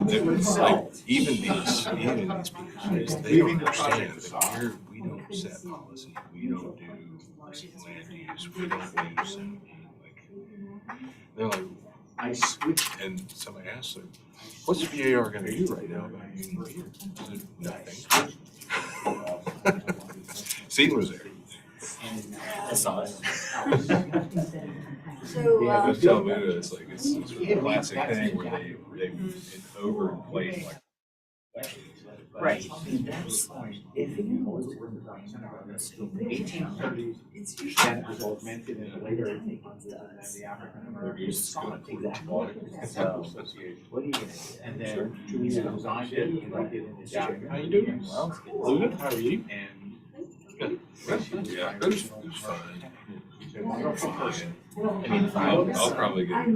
like even these PhDs, they don't understand that we don't set policy, we don't do land use, we don't do zoning. Like they're like, I switched, and somebody asked them, "What's the VAR going to do right now about using beer?" I said, "Nothing." Seton was there. I saw it. So, Yeah, but tell me it's like it's sort of a classic thing where they overinflate like. Right. 1830s, that was augmented in later and the African Americans and then we designed it and we did it in Japan. How you doing? Well, Good. How are you? and Yeah, it was fun. I mean, I'll probably get it.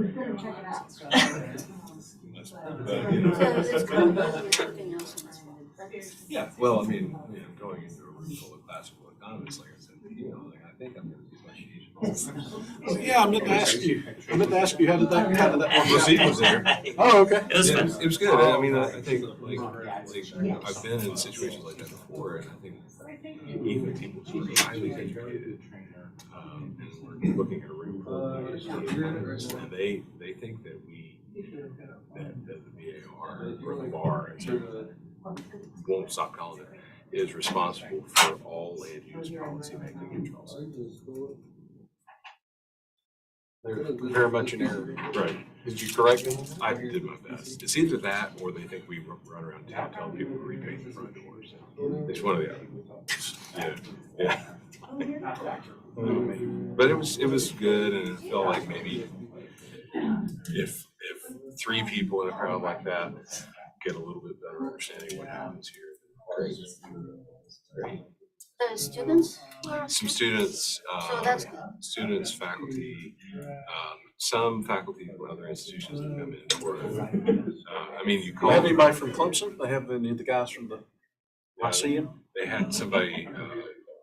But, you know, so it's going to be something else. yeah, well, I mean, going into a room full of classical economists, like I said, like I think I'm going to be much easier. Oh, yeah, I meant to ask you, how did that work Well, out? Seton was there. Oh, okay. it was Yeah, fun. it was good. I mean, I think like I've been in situations like that before, and I think even people who are highly educated and we're looking at a room full of economists, and they think that that the VAR or the bar, won't stop calling it, is responsible for all land use policy making in Charleston. They're very much in error. Right. Did you correct them? I did my best. It's either that or they think we run around town telling people to repaint the front doors. It's one or the other. Yeah. But it was good, and it felt like maybe if three people in a crowd like that get a little bit better understanding of what happens here. Great. Students? Some students, So that's good. students, faculty, some faculty from other institutions that come in for it. I mean, you Do call they have them, anybody from Clemson? They have any of the guys from the Lyceum? they had somebody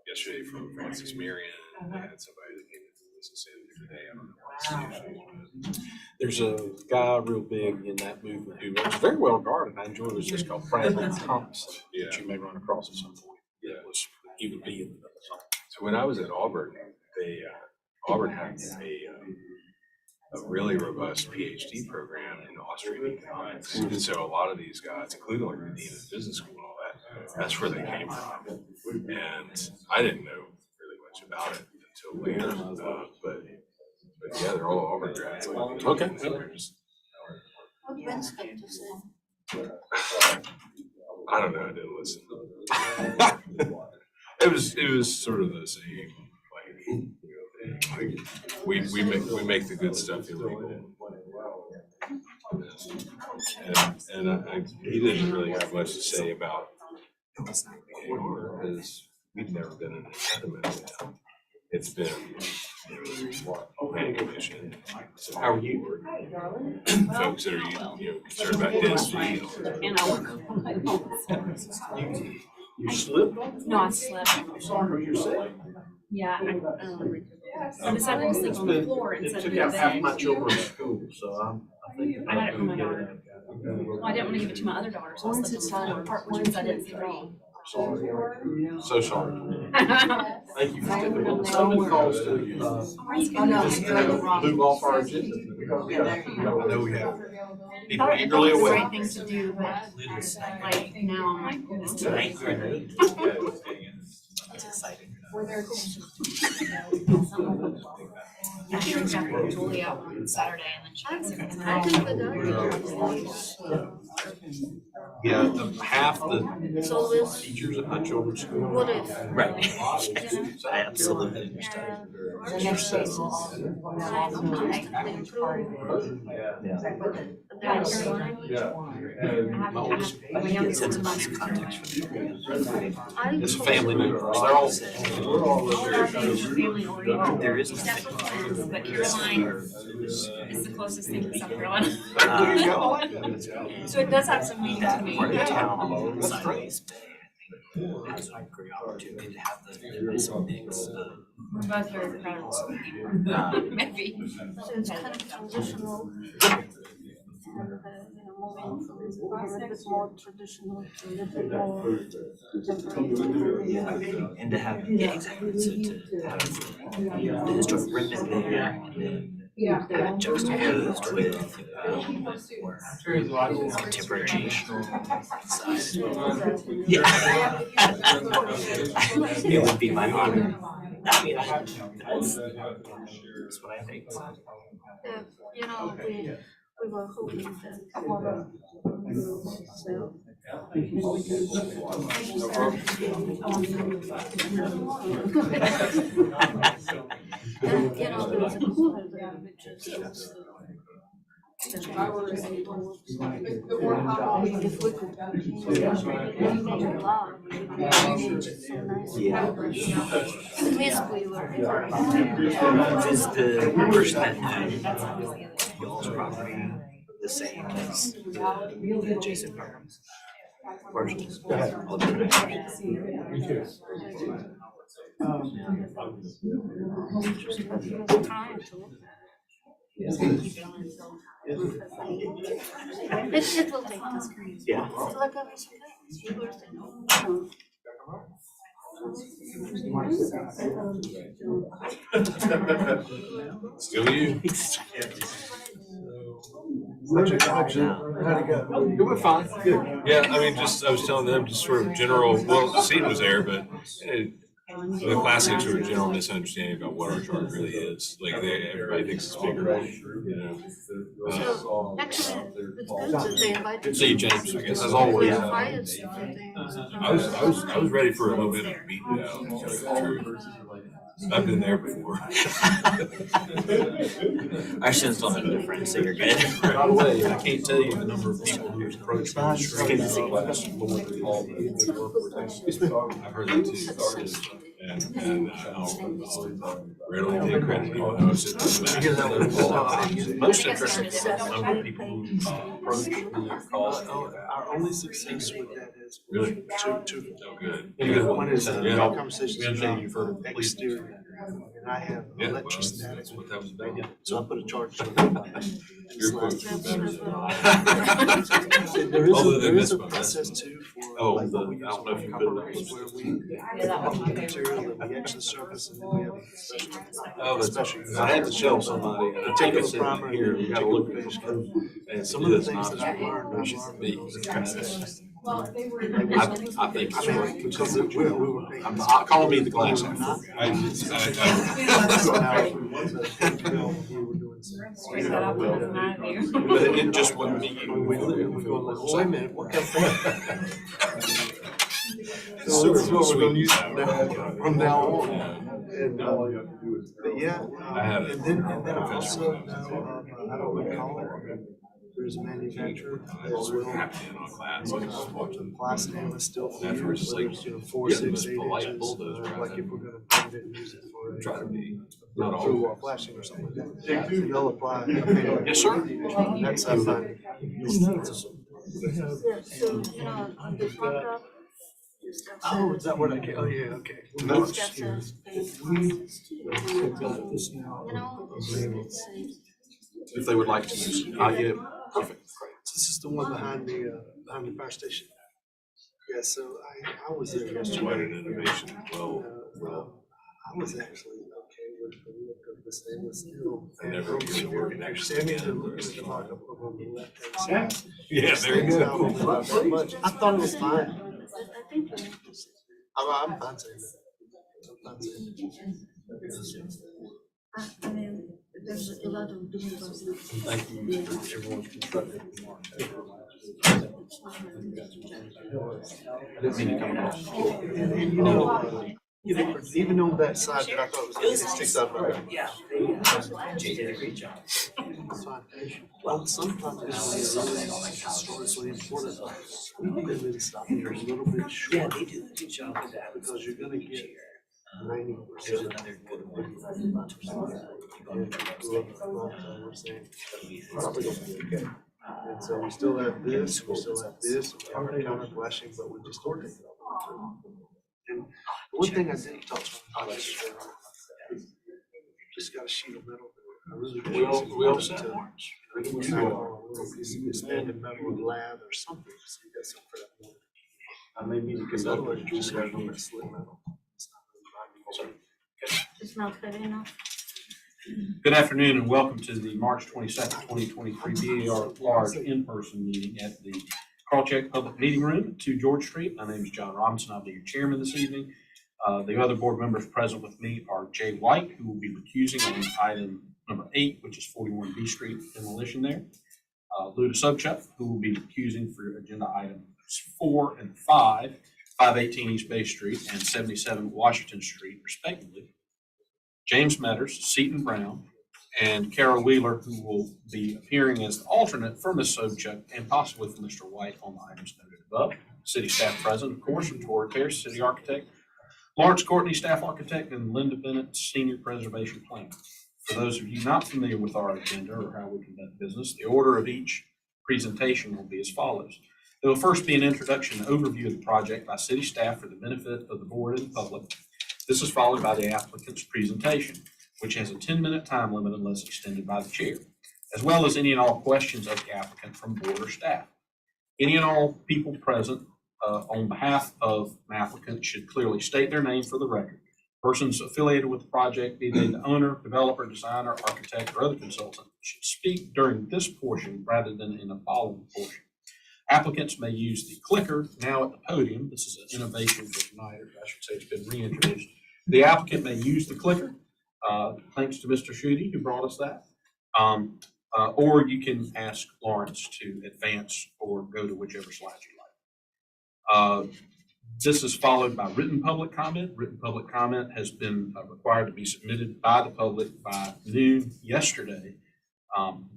yesterday from Francis Marion, and they had somebody that came in from Mississippi today. I don't know what institution it was. There's a guy real big in that movement who was very well regarded. I enjoyed it. It's just called Franklin Thompson, that you may run across at some point. Yeah. He would be in the So when I was at Auburn, Auburn had a really robust PhD program in Austrian economics. And so a lot of these guys, including like the dean of business school and all that, that's where they came from. And I didn't know really much about it until later. But yeah, they're all Auburn grads. Like, Okay. they're just, What Vince got to say? I don't know. I didn't listen. It was sort of the same. Like we make the good stuff illegal. And he didn't really have much to say about because we've never been an impediment to them. It's been planning commission. So how are you? Folks that are concerned about density. You slipped? No, I slept. I'm sorry, you're sick. Yeah, I decided to sleep on the floor It instead of took in out half bed. my children's school, so I think. I got it from my daughter. Well, I didn't want to give it to my other daughter, so I slept on the floor, part one, I didn't sleep at all. Sorry. So sorry. Thank you for stepping in. Someone calls to move off our agenda. I know we have I people thought it eagerly was the awaiting. right thing to do, but like now I'm like, oh. It's exciting. I drink after Julia on Saturday and then she gets sick. I think the Yeah, half the it's always, teachers at my children's school. what if? Right. You know? I absolutely understand. My youngest is nice context. It's a family member. They're all. Family oriented. There is But Caroline is the closest thing to South Carolina. So it does have some meaning to me. part of the town inside East Bay. Has a great opportunity to have the some mix. We're both very proud of this. Maybe. So it's kind of transitional. moving from a little bit more traditional to a little bit more contemporary. Yeah, and to have, yeah, exactly, so to have the historic remnant there, and then have it juxtaposed with, more contemporary traditional side. Yeah. It would be my honor. I mean, that's what I think. You know, we were hoping that. So. And, you know, there was a cooler there, which is also. If we could. So nice. Yeah. At least we were. Is the person that owned y'all's property the same as the adjacent properties? Or just all different areas? Trying to. It will take us. Yeah. It's like a Still you? How'd it go? It went fine. Good. Yeah, I mean, I was telling them just sort of general, well, the scene was there, but the classic sort of general misunderstanding about what our charter really is. Like, everybody thinks it's bigger, you know. So actually, it's good that they invited. Good to see you, James, I guess, as always. I was ready for a little bit of a beat down, to tell you the truth. I've been there before. Our students don't know the difference, so you're good. By the way, I can't tell you the number of people who approach me. It's good to see you. I've heard that too. And I'll readily take credit. Most interesting is the number of people who approach me and call. Our only success with that is. Really? Two. Oh, good. One is Yeah. conversations understand you've heard about of police. exterior, and I have Yeah, well, electrostatic, that's what that was about. so I put a charge on it. Your quotes were better. There is Although they there is missed a one. process too for Oh, like what we I use don't know if on you've copper been there. rings where we material that we etch the surface and then we have a special. Oh, that's special. I had to tell somebody, and I think it's in here, we gotta look at this. And Some of the it's things not that I've learned, as I've be. learned. I think it's right. Because we were paying. I'm calling me the glass half. But it just wasn't me. Wait a minute, what kind of thing? So That's what we're gonna use sweet. from now on. And, but yeah, I had a and then I professor also when I was know, I don't recall it, there's a manufacturer I that was will, happy in on class, I was just watching. glass stainless steel for After it's years, like, whether it's, 4, yeah, the 6, most 8 polite inches, bulldozer out like there. if we're gonna bend it and use it for Try to a, be, not all. through wall flashing or something like that. They'll apply. Okay. Yes, sir. And that's, I find. Yeah, so, you know, on the front up. Oh, is that what I can, oh, yeah, okay. No, it's got says, you know, If they would like to use it, yeah, perfect, great. This is the one behind the fire station. Yeah, so I was there yesterday. Quite an innovation. Well, I was actually okay with the look of the stainless steel. I never really worked actually. I mean, the look of the mock-up on the left-hand side. Yeah, there you go. Not that much. I thought it was fine. I think. I'm fine saying that. I'm fine saying that. I mean, there's a lot of different ones. Thank you for everyone's constructive remarks. I didn't mean to come across. And you know, even on that side that I thought was, it sticks out my back. Yeah. Jay did a great job. It's fine. Well, sometimes it's historically important. We need them in stop here a little bit Yeah, short they do a good job with that. because you're gonna get 90%. There's another good one. Probably gonna be okay. And so we still have this, we still have this, we have our counter flashing, but we just don't take it off. And one thing I didn't touch on, just got a sheet of metal. I really We all want set? to I think it's a little piece of expanded metal and lath or something, so you got some for that morning. Maybe the Because otherwise conductor you just got that slit metal. It's not really binding. Just not fit enough. Good afternoon and welcome to the March 22nd, 2023 BAR large in-person meeting at the Crawcheck Public Meeting Room at 2 George Street. My name is John Robinson. I'll be your chairman this evening. The other board members present with me are Jay White, who will be recusing on item number 8, which is 41 B Street demolition there. Luda Sobchuk, who will be recusing for agenda items 4 and 5, 518 East Bay Street and 77 Washington Street, respectively. James Metters, Seton Brown, and Carol Wheeler, who will be appearing as the alternate for Ms. Sobchuk and possibly for Mr. White on the items noted above. City staff present, of course, from Torrey Pierce, City Architect, Lawrence Courtney, Staff Architect, and Linda Bennett, Senior Preservation Planner. For those of you not familiar with our agenda or how we conduct business, the order of each presentation will be as follows. There will first be an introduction and overview of the project by city staff for the benefit of the board and the public. This is followed by the applicant's presentation, which has a 10-minute time limit unless extended by the chair, as well as any and all questions of the applicant from board or staff. Any and all people present on behalf of an applicant should clearly state their name for the record. Persons affiliated with the project, be they the owner, developer, designer, architect, or other consultant, should speak during this portion rather than in the following portion. Applicants may use the clicker now at the podium. This is an innovation for tonight, or I should say it's been reintroduced. The applicant may use the clicker, thanks to Mr. Schutte who brought us that. Or you can ask Lawrence to advance or go to whichever slide you like. This is followed by written public comment. Written public comment has been required to be submitted by the public by noon yesterday.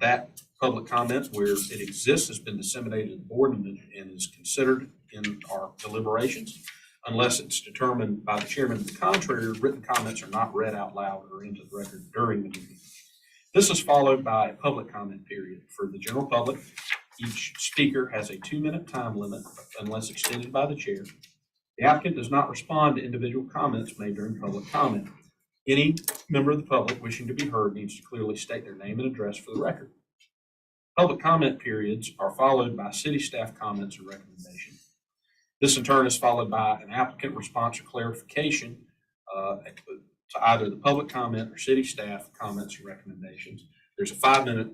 That public comment, where it exists, has been disseminated to the board and is considered in our deliberations. Unless it's determined by the chairman to the contrary, written comments are not read out loud or into the record during the meeting. This is followed by a public comment period for the general public. Each speaker has a 2-minute time limit unless extended by the chair. The applicant does not respond to individual comments made during public comment. Any member of the public wishing to be heard needs to clearly state their name and address for the record. Public comment periods are followed by city staff comments or recommendations. This in turn is followed by an applicant response or clarification to either the public comment or city staff comments or recommendations. There's a 5-minute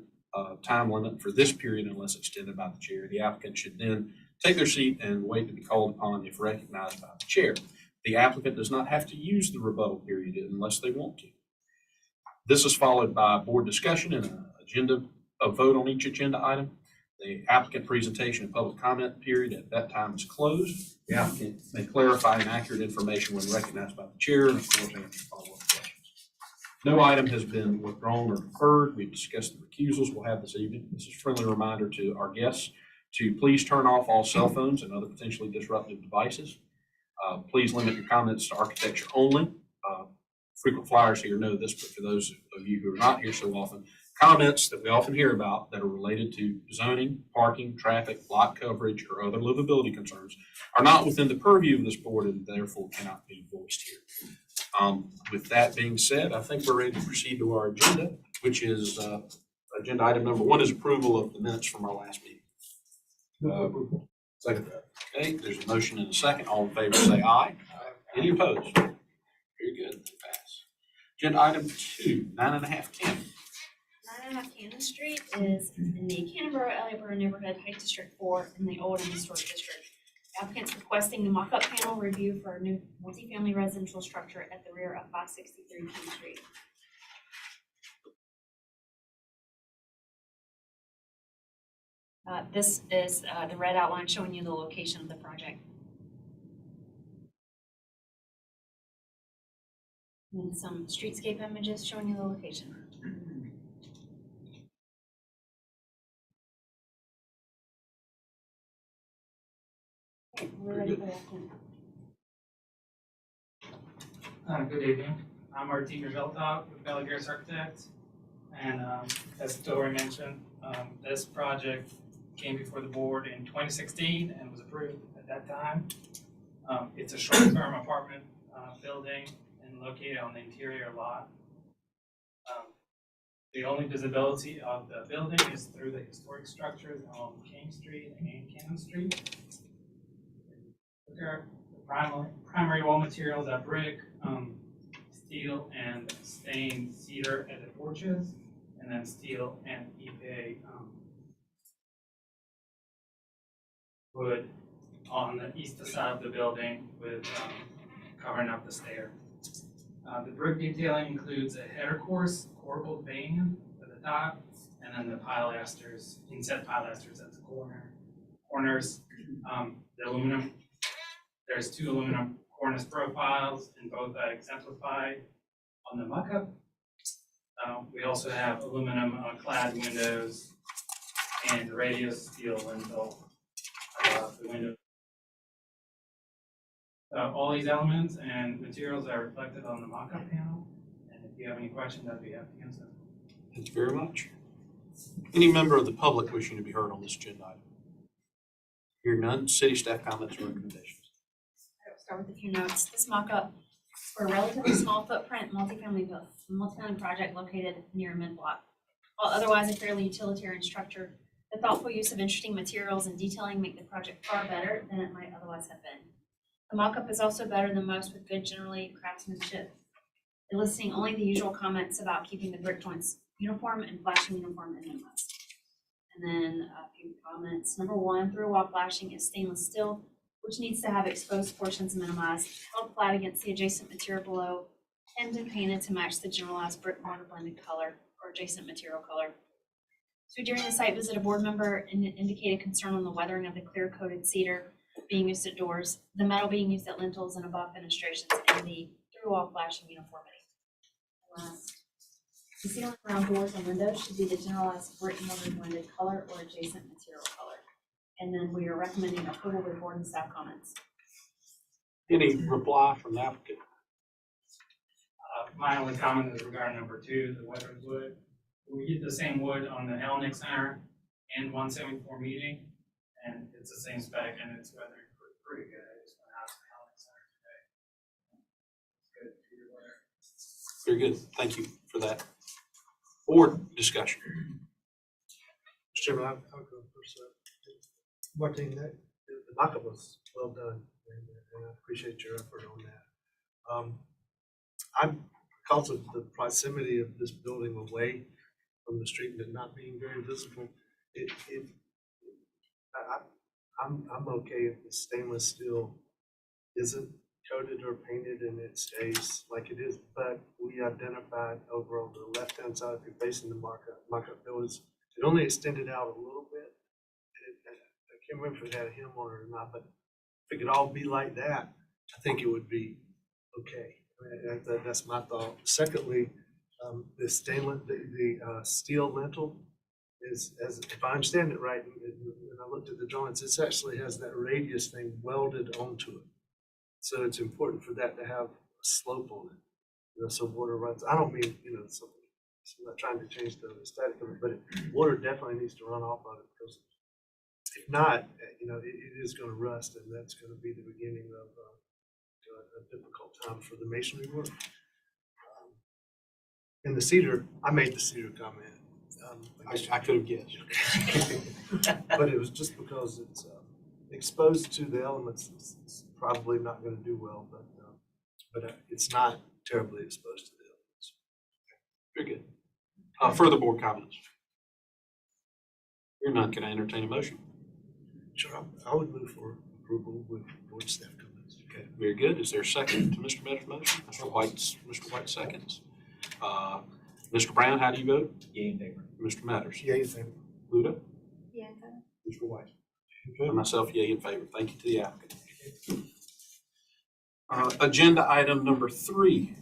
time limit for this period unless extended by the chair. The applicant should then take their seat and wait to be called upon if recognized by the chair. The applicant does not have to use the rebuttal period unless they want to. This is followed by board discussion and a vote on each agenda item. The applicant presentation and public comment period at that time is closed. The applicant may clarify inaccurate information when recognized by the chair and of course answer follow-up questions. No item has been withdrawn or deferred. We've discussed the recusals we'll have this evening. This is a friendly reminder to our guests to please turn off all cell phones and other potentially disruptive devices. Please limit your comments to architecture only. Frequent flyers here know this, but for those of you who are not here so often, comments that we often hear about that are related to zoning, parking, traffic, lot coverage, or other livability concerns are not within the purview of this board and therefore cannot be voiced here. With that being said, I think we're ready to proceed to our agenda, which is agenda item number 1 is approval of the minutes from our last meeting. Second. Okay, there's a motion and a second. All in favor say aye. Any opposed? Very good. Pass. Agenda item 2, 9.5 Cannon. 9.5 Cannon Street is in the Cannon-Borough neighborhood, Heights District 4, in the old and historic district. Applicants requesting the mock-up panel review for a new multifamily residential structure at the rear of 563 King Street. This is the red outline showing you the location of the project. And some streetscape images showing you the location. Okay, we're ready for that. Good evening. I'm Martin Veltop with Belligears Architects. And as Dory mentioned, this project came before the board in 2016 and was approved at that time. It's a short-term apartment building and located on the interior lot. The only visibility of the building is through the historic structures along King Street and Cannon Street. The primary wall materials are brick, steel, and stained cedar at the porches, and then steel and epay wood on the east side of the building with covering up the stair. The brick detailing includes a header course corbelled band at the top, and then the pilasters, inset pilasters at the corners. The aluminum, there's 2 aluminum cornice profiles, and both are exemplified on the mock-up. We also have aluminum clad windows and radius steel lintel above the window. All these elements and materials are reflected on the mock-up panel, and if you have any questions, I'd be happy to answer them. Thank you very much. Any member of the public wishing to be heard on this agenda item? Hear none, city staff comments or recommendations. I'll start with a few notes. This mock-up for a relatively small footprint multifamily project located near mid-block. While otherwise a fairly utilitarian structure, the thoughtful use of interesting materials and detailing make the project far better than it might otherwise have been. The mock-up is also better than most with good, generally, craftsmanship, eliciting only the usual comments about keeping the brick joints uniform and flashing uniform and minimized. And then a few comments. Number 1, through-wall flashing is stainless steel, which needs to have exposed portions minimized, held flat against the adjacent material below, pinned and painted to match the generalized brick mortar blended color or adjacent material color. So during the site visit, a board member indicated concern on the weathering of the clear-coated cedar being used at doors, the metal being used at lintels and above fenestrations, and the through-wall flashing uniformity. Last, the ceiling around doors and windows should be the generalized brick mortar blended color or adjacent material color. And then we are recommending approval with board and staff comments. Any reply from the applicant? My only comment is regarding number 2, the weathered wood. We used the same wood on the Hellenic Center and 174 meeting, and it's the same spec, and it's weathering pretty good. I just went out to the Hellenic Center today. It's good for your weather. Very good. Thank you for that. Board discussion. Mr. Chairman, I'll go first. Martin, the mock-up was well done, and I appreciate your effort on that. Because of the proximity of this building away from the street and it not being very visible, I'm okay if the stainless steel isn't coated or painted and it stays like it is, but we identified over on the left-hand side, if you're facing the mock-up, it only extended out a little bit. I can't remember if it had a hem on it or not, but if it could all be like that, I think it would be okay. I mean, that's my thought. Secondly, the stainless, the steel lintel is, as if I understand it right, when I looked at the joints, it actually has that radius thing welded onto it. So it's important for that to have a slope on it, so water runs. I don't mean, so I'm not trying to change the aesthetic of it, but water definitely needs to run off of it, because if not, it is going to rust, and that's going to be the beginning of a difficult time for the masonry work. And the cedar, I made the cedar comment. I could have guessed. But it was just because it's exposed to the elements. It's probably not going to do well, but it's not terribly exposed to the elements. Very good. Further board comments? Hearing none, can I entertain a motion? Sure, I would move for approval with board staff comments. Okay, very good. Is there a second to Mr. Matter's motion? Mr. White seconds. Mr. Brown, how do you vote? Yea in favor. Mr. Matters? Yea, in favor. Luda? Yeah. Mr. White? And myself, yea in favor. Thank you to the applicant. Agenda item number 3,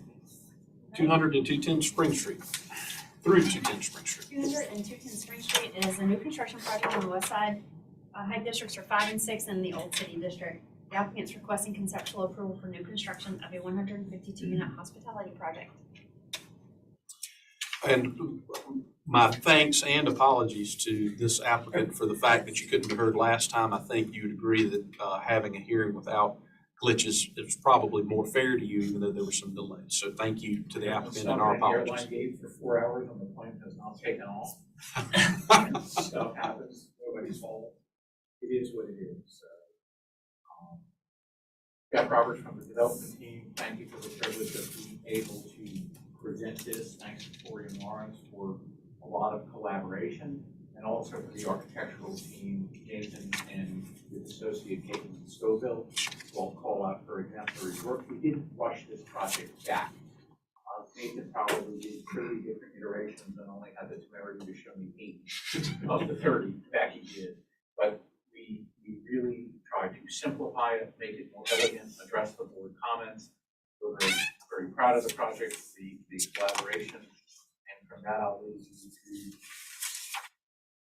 200 and 210 Spring Street. Through 210 Spring Street. 200 and 210 Spring Street is a new construction project on the west side. Height districts are 5 and 6 in the Old City District. The applicant's requesting conceptual approval for new construction of a 152-unit hospitality project. And my thanks and apologies to this applicant for the fact that you couldn't be heard last time. I think you would agree that having a hearing without glitches. It was probably more fair to you, even though there were some delays. So thank you to the applicant and our apologies. Airline gate for 4 hours on the plane has not taken off. And stuff happens, nobody's fault. It is what it is, so. Jeff Roberts from the development team, thank you for the privilege of being able to present this. Thanks to Tori and Lawrence for a lot of collaboration, and also for the architectural team, Nathan and his associate Caitlin Scoville, who I'll call out for exemplary work. We didn't rush this project back. Nathan probably did 30 different iterations and only had the temerity to show me 8 of the 30 Becky did. But we really tried to simplify it, make it more elegant, address the board comments. We're very, very proud of the project, the collaboration, and from that I'll leave you to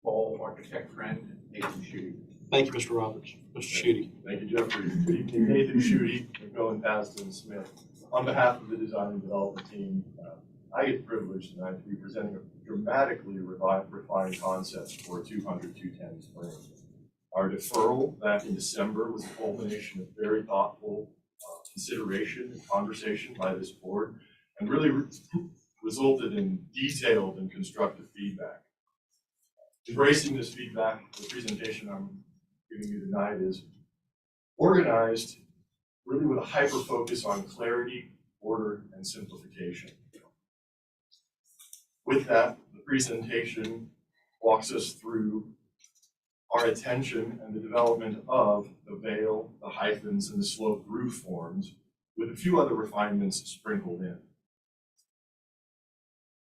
Paul, architect friend, Nathan Schutte. Thank you, Mr. Roberts. Mr. Schutte. Thank you, Jeffrey. Good evening, Nathan Schutte, McMillan, Paston, Smith. On behalf of the design and development team, I get the privilege tonight to be presenting a dramatically refined concept for 200-210 Spring. Our deferral back in December was a culmination of very thoughtful consideration and conversation by this board, and really resulted in detailed and constructive feedback. Embracing this feedback, the presentation I'm giving you tonight is organized really with a hyper focus on clarity, order, and simplification. With that, the presentation walks us through our attention and the development of the veil, the hyphens, and the sloped roof forms, with a few other refinements sprinkled in.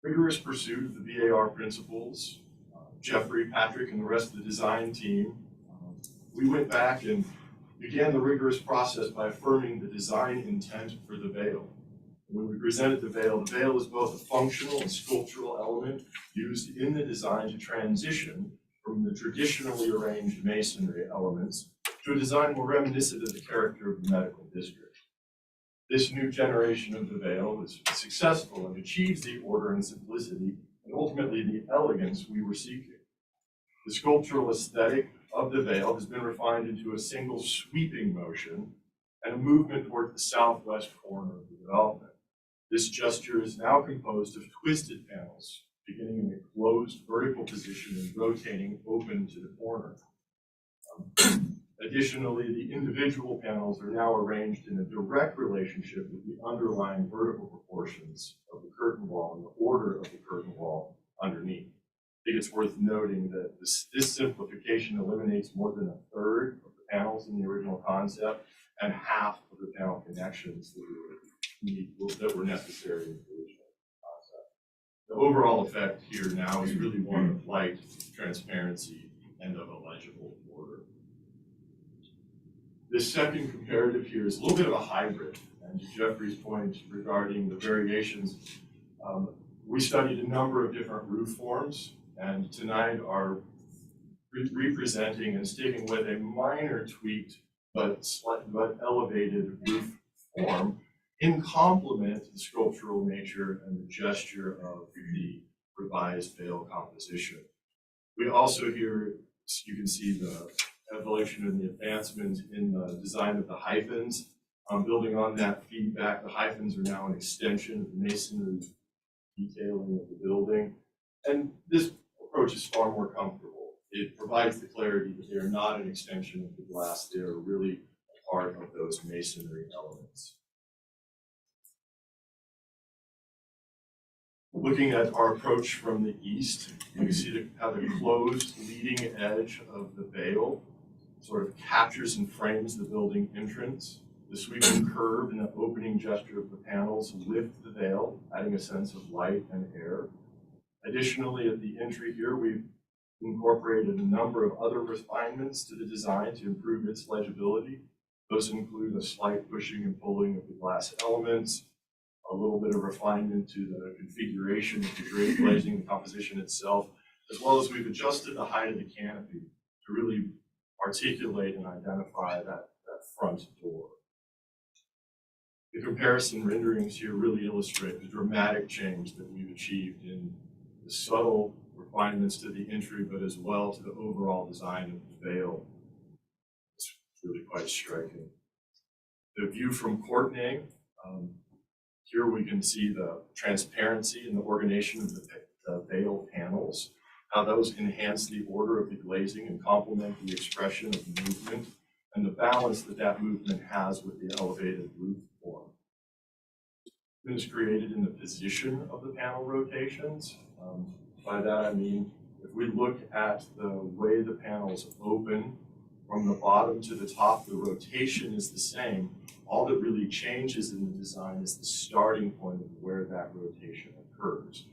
Rigorous pursuit of the VAR principles, Jeffrey, Patrick, and the rest of the design team, we went back and began the rigorous process by affirming the design intent for the veil. When we presented the veil is both a functional and sculptural element used in the design to transition from the traditionally arranged masonry elements to a design more reminiscent of the character of the medical district. This new generation of the veil is successful and achieves the order and simplicity and ultimately the elegance we were seeking. The sculptural aesthetic of the veil has been refined into a single sweeping motion and a movement toward the southwest corner of the development. This gesture is now composed of twisted panels, beginning in a closed vertical position and rotating open to the corner. Additionally, the individual panels are now arranged in a direct relationship with the underlying vertical proportions of the curtain wall and the order of the curtain wall underneath. I think it's worth noting that this simplification eliminates more than a third of the panels in the original concept and half of the panel connections that were necessary in the original concept. The overall effect here now is really one of light, transparency, and of a legible order. This second comparative here is a little bit of a hybrid, and to Jeffrey's point regarding the variations, we studied a number of different roof forms, and tonight are representing and sticking with a minor tweaked but elevated roof form in complement to the sculptural nature and the gesture of the revised veil composition. We also here, you can see the evolution and the advancement in the design of the hyphens. Building on that feedback, the hyphens are now an extension of the masonry detailing of the building. And this approach is far more comfortable. It provides the clarity that they are not an extension of the glass. They are really a part of those masonry elements. Looking at our approach from the east, you can see how the closed leading edge of the veil sort of captures and frames the building entrance. The sweeping curve and the opening gesture of the panels lift the veil, adding a sense of light and air. Additionally, at the entry here, we've incorporated a number of other refinements to the design to improve its legibility. Those include a slight pushing and pulling of the glass elements, a little bit of refinement to the configuration of the grate glazing, the composition itself, as well as we've adjusted the height of the canopy to really articulate and identify that front door. The comparison renderings here really illustrate the dramatic change that we've achieved in the subtle refinements to the entry, but as well to the overall design of the veil. It's really quite striking. The view from Courtenay, here we can see the transparency and the organization of the veil panels, how those enhance the order of the glazing and complement the expression of the movement and the balance that that movement has with the elevated roof form. It is created in the position of the panel rotations. By that I mean, if we look at the way the panels open from the bottom to the top, the rotation is the same. All that really changes in the design is the starting point of where that rotation occurs.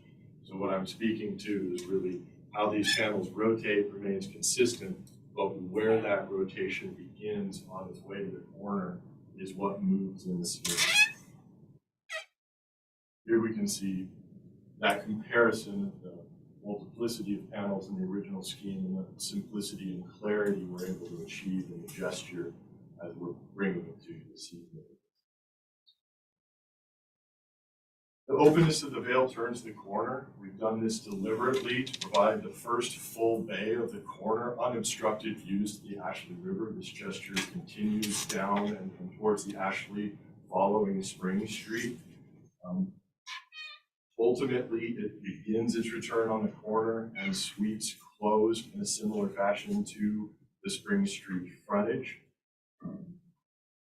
So what I'm speaking to is really how these panels rotate remains consistent, but where that rotation begins on its way to the corner is what moves in the scheme. Here we can see that comparison of the multiplicity of panels in the original scheme and the simplicity and clarity we're able to achieve in the gesture as we're bringing it to you this evening. The openness of the veil turns the corner. We've done this deliberately to provide the first full bay of the corner, unobstructed views to the Ashley River. This gesture continues down and towards the Ashley following Spring Street. Ultimately, it begins its return on the corner and sweeps closed in a similar fashion to the Spring Street frontage.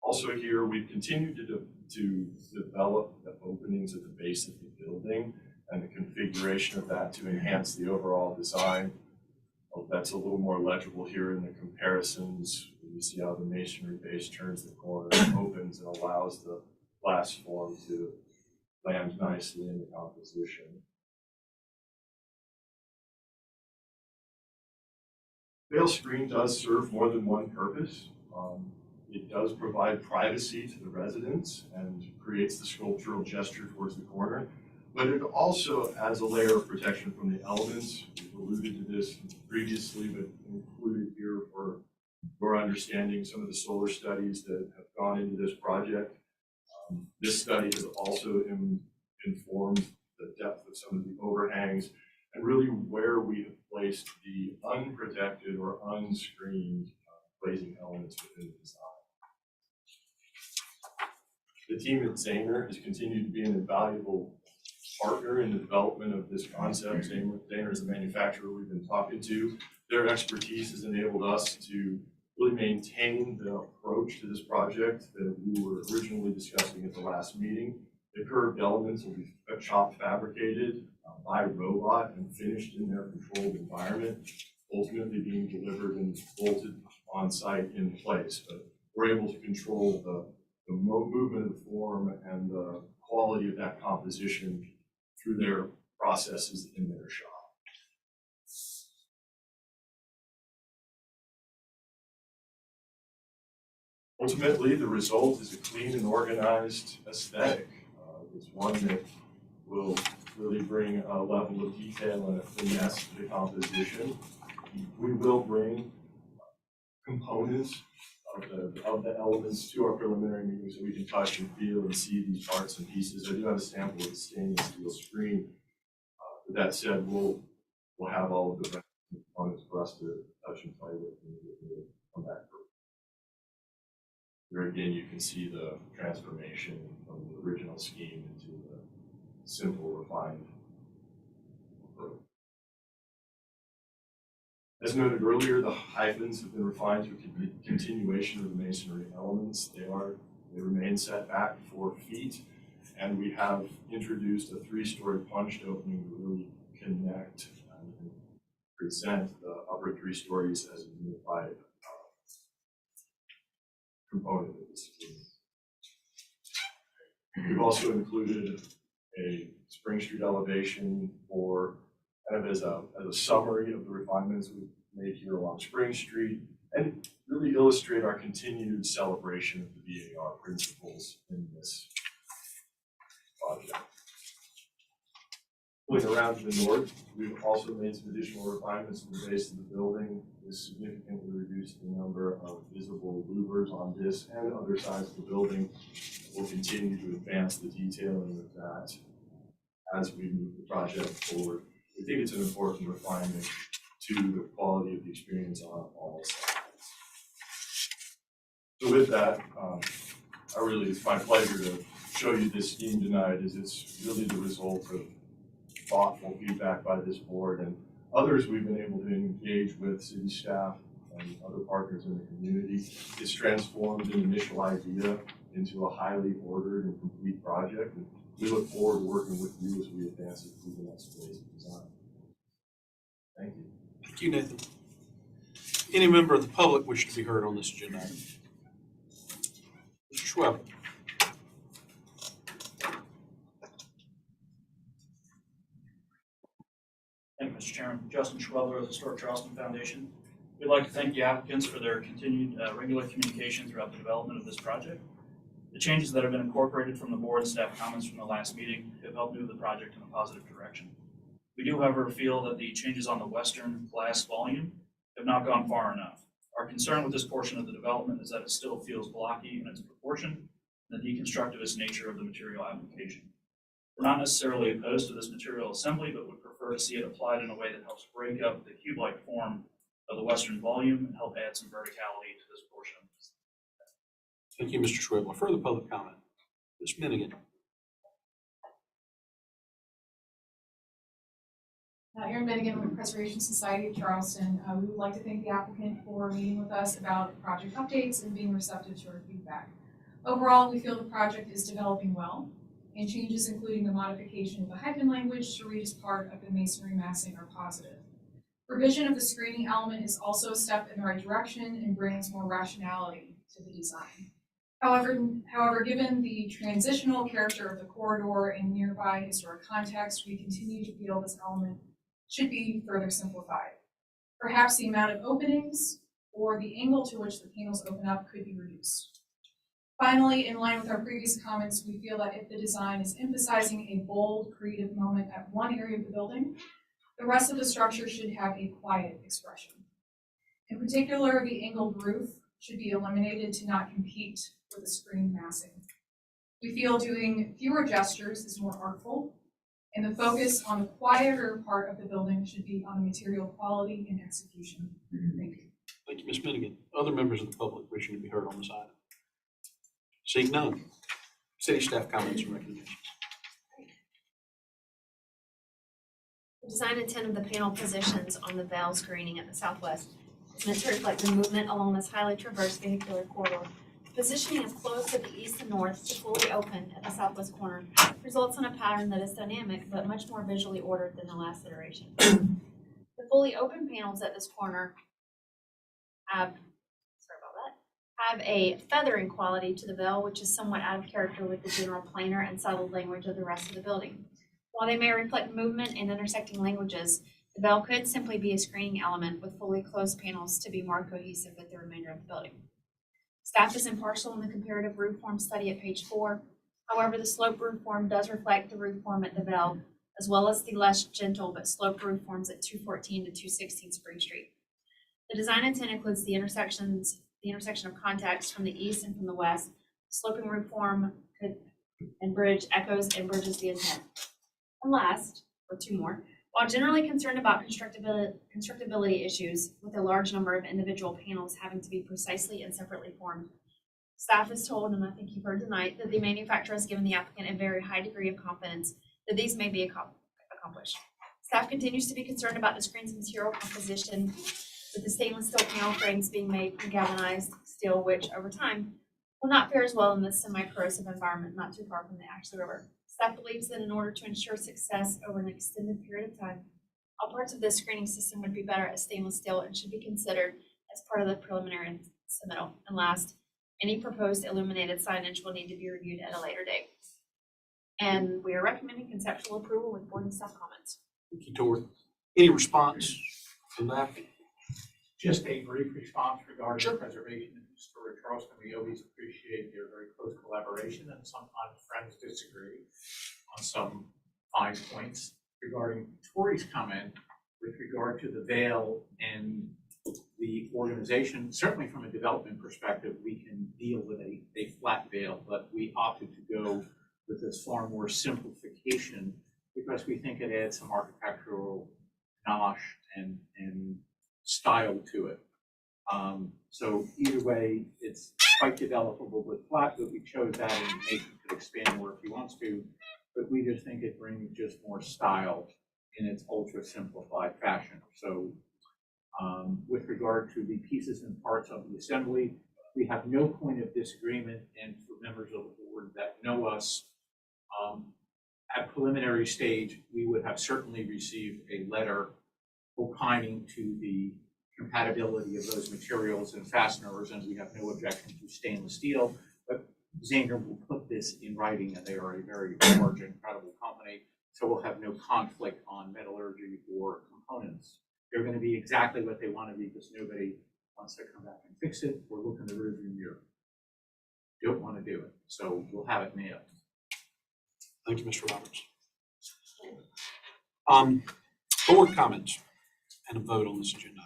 Also here, we've continued to develop the openings at the base of the building and the configuration of that to enhance the overall design. That's a little more legible here in the comparisons. You see how the masonry base turns the corner and opens and allows the glass form to land nicely in the composition. Veil screen does serve more than one purpose. It does provide privacy to the residents and creates the sculptural gesture towards the corner, but it also adds a layer of protection from the elements. We've alluded to this previously, but included here for your understanding some of the solar studies that have gone into this project. This study has also informed the depth of some of the overhangs and really where we have placed the unprotected or unscreened glazing elements within the design. The team at Zahner has continued to be an invaluable partner in the development of this concept. Zahner is a manufacturer we've been talking to. Their expertise has enabled us to really maintain the approach to this project that we were originally discussing at the last meeting. The curved elements will be shop fabricated by robot and finished in their controlled environment, ultimately being delivered and bolted on site in place. But we're able to control the movement of the form and the quality of that composition through their processes in their shop. Ultimately, the result is a clean and organized aesthetic. It's one that will really bring a level of detail and a finesse to the composition. We will bring components of the elements to our preliminary meeting so we can touch and feel and see these parts and pieces. I do have a sample of the stainless steel screen. With that said, we'll have all of the components for us to touch and play with and we'll come back. Here again, you can see the transformation from the original scheme into the simple, refined approach. As noted earlier, the hyphens have been refined to a continuation of the masonry elements. They remain set back 4 feet, and we have introduced a 3-story punched opening to really connect and present the upper 3 stories as a unified component of the scheme. We've also included a Spring Street elevation for kind of as a summary of the refinements we've made here along Spring Street and really illustrate our continued celebration of the VAR principles in this project. Going around to the north, we've also made some additional refinements to the base of the building. This significantly reduced the number of visible louvers on this and other sides of the building. We'll continue to advance the detailing of that as we move the project forward. We think it's an important refinement to the quality of the experience on all sides. So with that, it's my pleasure to show you this scheme tonight, as it's really the result of thoughtful feedback by this board and others we've been able to engage with, city staff and other partners in the community. It's transformed an initial idea into a highly ordered and complete project. And we look forward to working with you as we advance it through the next phase of design. Thank you. Thank you, Nathan. Any member of the public wishing to be heard on this agenda item? Mr. Schweb. Thank you, Mr. Chairman. Justin Schwebler of the Historic Charleston Foundation. We'd like to thank the applicants for their continued regular communication throughout the development of this project. The changes that have been incorporated from the board and staff comments from the last meeting have helped move the project in a positive direction. We do, however, feel that the changes on the western glass volume have not gone far enough. Our concern with this portion of the development is that it still feels blocky in its proportion and the deconstructivist nature of the material application. We're not necessarily opposed to this material assembly, but would prefer to see it applied in a way that helps break up the cube-like form of the western volume and help add some verticality to this portion. Thank you, Mr. Schwebler. Further public comment? Ms. Minigan. Erin Bennigan with the Preservation Society of Charleston. We would like to thank the applicant for meeting with us about project updates and being receptive to our feedback. Overall, we feel the project is developing well, and changes including the modification of the hyphen language to read as part of the masonry massing are positive. Revision of the screening element is also a step in the right direction and brings more rationality to the design. However, given the transitional character of the corridor and nearby historic context, we continue to feel this element should be further simplified. Perhaps the amount of openings or the angle to which the panels open up could be reduced. Finally, in line with our previous comments, we feel that if the design is emphasizing a bold, creative moment at one area of the building, the rest of the structure should have a quiet expression. In particular, the angled roof should be eliminated to not compete with the screen massing. We feel doing fewer gestures is more artful, and the focus on the quieter part of the building should be on the material quality and execution. Thank you. Thank you, Ms. Minigan. Other members of the public wishing to be heard on this item? Seeing none. City staff comments and recommendations. The design intent of the panel positions on the veil screening at the southwest is meant to reflect the movement along this highly traversed vehicular corridor. Positioning as close to the east and north to fully open at the southwest corner results in a pattern that is dynamic but much more visually ordered than the last iteration. The fully open panels at this corner have a feathering quality to the veil, which is somewhat out of character with the general planar and subtle language of the rest of the building. While they may reflect movement and intersecting languages, the veil could simply be a screening element with fully closed panels to be more cohesive with the remainder of the building. Staff is impartial in the comparative roof form study at page 4. However, the sloped roof form does reflect the roof form at the veil, as well as the less gentle but sloped roof forms at 214 to 216 Spring Street. The design intent includes the intersection of contacts from the east and from the west. The sloping roof form and bridge echoes and bridges the intent. And last, or two more, while generally concerned about constructability issues with a large number of individual panels having to be precisely and separately formed, staff is told, and I think you've heard tonight, that the manufacturer has given the applicant a very high degree of confidence that these may be accomplished. Staff continues to be concerned about the screen's material composition, with the stainless steel panel frames being made from galvanized steel, which over time will not fare as well in this semi-corrosive environment not too far from the Ashley River. Staff believes that in order to ensure success over an extended period of time, all parts of this screening system would be better as stainless steel and should be considered as part of the preliminary submittal. And last, any proposed illuminated signage will need to be reviewed at a later date. And we are recommending conceptual approval with board and staff comments. Thank you, Tori. Any response from that? Just a brief response regarding preservation and historic Charleston. We always appreciate their very close collaboration, and sometimes friends disagree on some fine points. Regarding Tori's comment with regard to the veil and the organization, certainly from a development perspective, we can deal with a flat veil, but we opted to go with this far more simplification because we think it adds some architectural panache and style to it. So either way, it's quite developable with flat, but we chose that and Nathan could expand more if he wants to. But we just think it brings just more style in its ultra simplified fashion. So with regard to the pieces and parts of the assembly, we have no point of disagreement, and for members of the board that know us, at preliminary stage, we would have certainly received a letter opining to the compatibility of those materials and fasteners, and we have no objection to stainless steel. But Zanger will put this in writing, and they are a very large and credible company, so we'll have no conflict on metallurgy or components. They're going to be exactly what they want to be because nobody wants to come back and fix it or look in the rearview mirror. Don't want to do it, so we'll have it nailed. Thank you, Mr. Roberts. Board comments and a vote on this agenda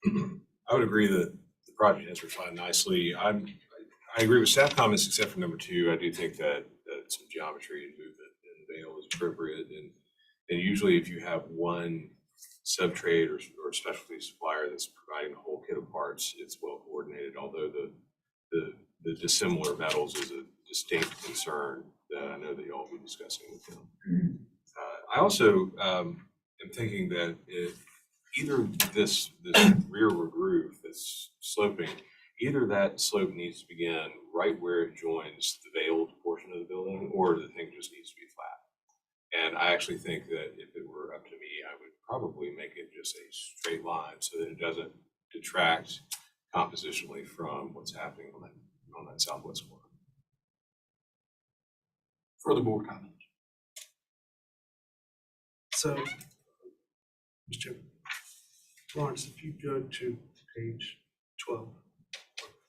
item. I would agree that the project has refined nicely. I agree with staff comments except for number 2. I do think that some geometry and movement in Vail is appropriate. And usually if you have one sub-trade or specialty supplier that's providing the whole kit of parts, it's well coordinated, although the dissimilar metals is a distinct concern that I know that y'all will be discussing with them. I also am thinking that either this rear roof that's sloping, either that slope needs to begin right where it joins the veiled portion of the building, or the thing just needs to be flat. And I actually think that if it were up to me, I would probably make it just a straight line so that it doesn't detract compositionally from what's happening on that southwest corner. Further board comment. So, Mr. Lawrence, if you go to page 12,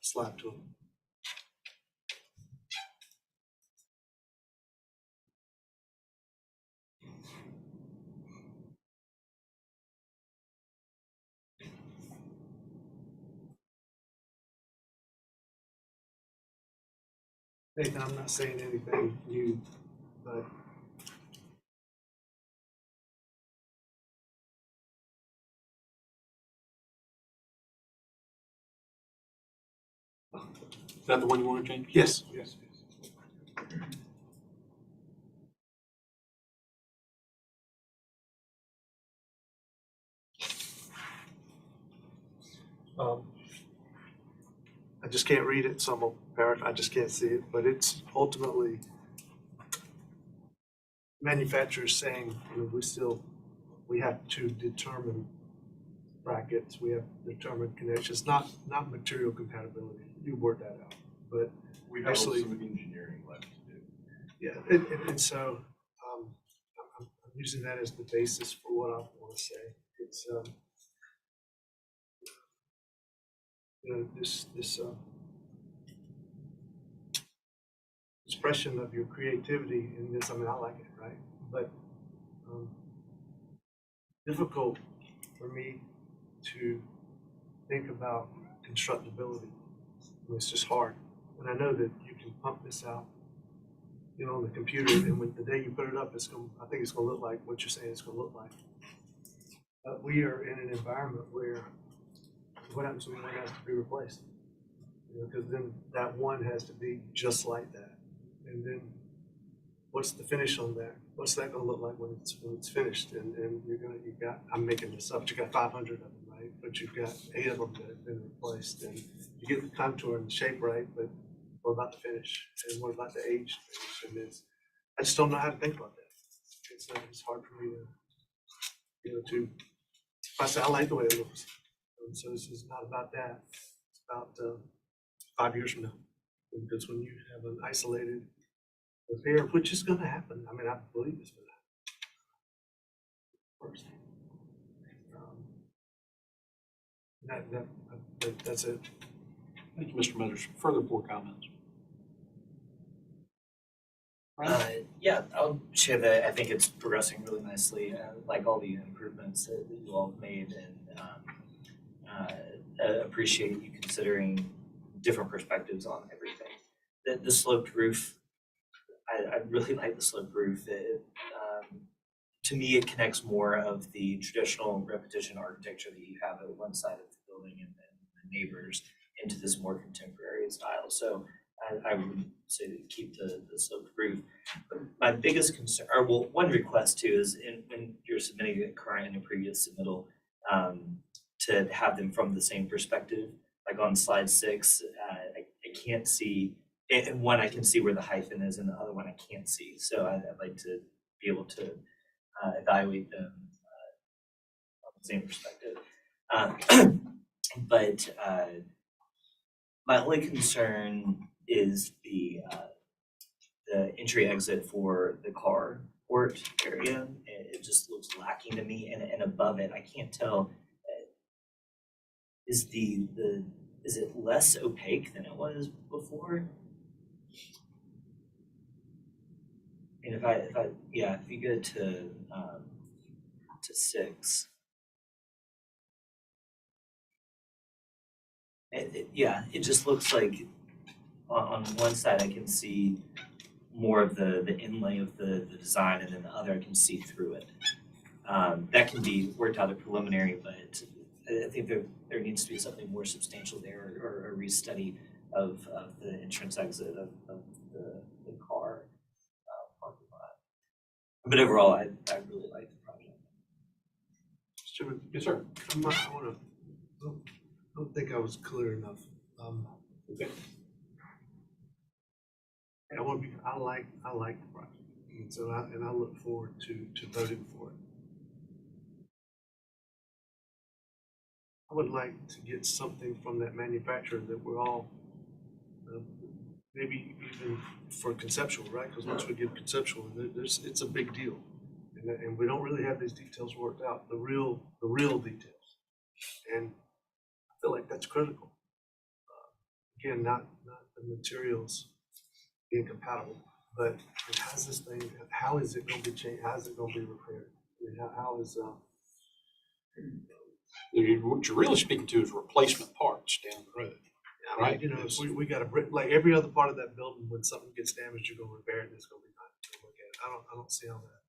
slide 12. Nathan, I'm not saying anything new, but Is that the one you want to change? yes. I just can't read it, so I'm a parrot. I just can't see it, but it's ultimately manufacturers saying, we have to determine brackets, we have to determine connections, not material compatibility. You work that out, but We have actually some engineering left to do. yeah, and so I'm using that as the basis for what I want to say. It's this expression of your creativity in this. I mean, I like it, right? But difficult for me to think about constructability. I mean, it's just hard, and I know that you can pump this out, on the computer, and when the day you put it up, I think it's gonna look like what you're saying it's gonna look like. But we are in an environment where what happens when one has to be replaced? Because then that one has to be just like that. And then what's the finish on that? What's that gonna look like when it's finished? And you've got, I'm making this up, you got 500 of them, right? But you've got 8 of them that have been replaced. And you get the contour and the shape right, but what about the finish? And what about the age finish? And I just don't know how to think about that. It's hard for me to, I say I like the way it looks. So this is not about that. It's about 5 years from now. Because when you have an isolated repair, which is going to happen, I mean, I believe it's going to happen. That's it. Thank you, Mr. Meadows. Further board comments? Yeah, I'll share that. I think it's progressing really nicely, like all the improvements that you all have made, and appreciate you considering different perspectives on everything. The sloped roof, I really like the sloped roof. To me, it connects more of the traditional repetition architecture that you have at one side of the building and neighbors into this more contemporary style. So I would say to keep the sloped roof. But my biggest concern, or well, one request too is when you're submitting a current and a previous submittal, to have them from the same perspective. Like on slide 6, I can't see, and one I can see where the hyphen is, and the other one I can't see. So I'd like to be able to evaluate them on the same perspective. But my only concern is the entry exit for the carport area. It just looks lacking to me, and above it, I can't tell. Is is it less opaque than it was before? And if you go to 6. It just looks like on one side I can see more of the inlay of the design, and then the other I can see through it. That can be worked out at preliminary, but I think there needs to be something more substantial there, or a restudy of the entrance exit of the car parking lot. But overall, I really like the project. Mr. Chairman, Yes, sir. I don't think I was clear enough. Okay. I like the project, and so I look forward to voting for it. I would like to get something from that manufacturer that we're all, maybe even for conceptual, right? Because once we get conceptual, it's a big deal, and we don't really have these details worked out, the real details, and I feel like that's critical. Again, not the materials being compatible, but how's this thing? How is it going to be changed? How is it going to be repaired? I mean, how is What you're really speaking to is replacement parts down the road. I mean, Right. you know, if we got a brick, like every other part of that building, when something gets damaged, you're gonna repair it, and it's gonna be nice to look at. I don't see how that.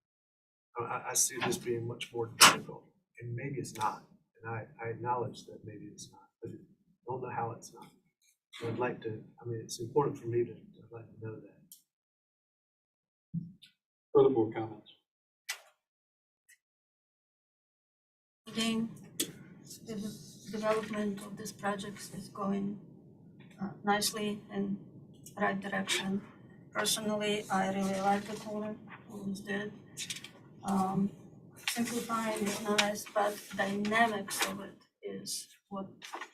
I see this being much more difficult, and maybe it's not. And I acknowledge that maybe it's not, but I don't know how it's not. So I'd like to, I mean, it's important for me to like to know that. Further board comments? Again, the development of this project is going nicely in right direction. Personally, I really like the corner, always did. Simplifying is nice, but dynamics of it is what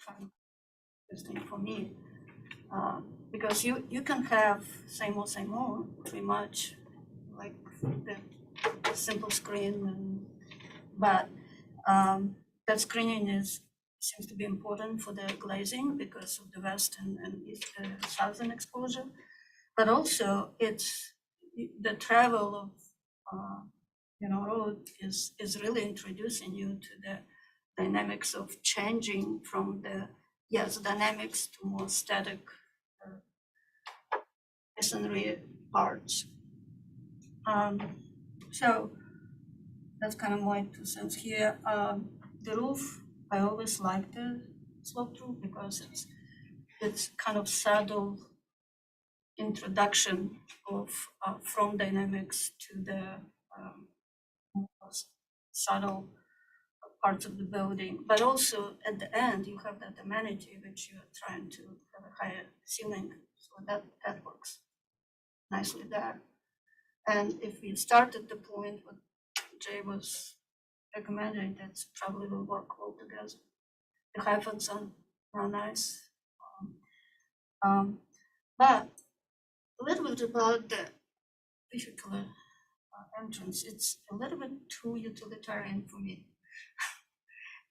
kind of interesting for me. Because you can have same old, pretty much, like the simple screen, but that screening seems to be important for the glazing because of the west and east, southern exposure. But also it's the travel of road is really introducing you to the dynamics of changing from the dynamics to more static masonry parts. So that's kind of my 2 cents here. The roof, I always liked the sloped roof because it's kind of subtle introduction of from dynamics to the more subtle parts of the building. But also at the end, you have that amenity which you're trying to have a higher ceiling, so that works nicely there. And if we start at the point what Jay was recommending, that's probably will work well together. The hyphens are nice. But a little bit about the vehicular entrance, it's a little bit too utilitarian for me.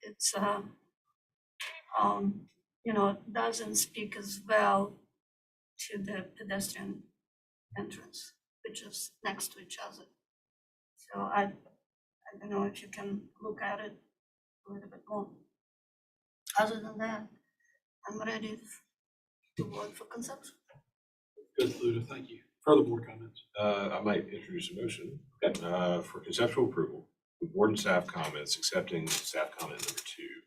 It's doesn't speak as well to the pedestrian entrance, which is next to each other. So I don't know if you can look at it a little bit more. Other than that, I'm ready to vote for conception. Good, Luda, thank you. Further board comments? I might introduce a motion for conceptual approval, with board and staff comments, accepting staff comment number 2.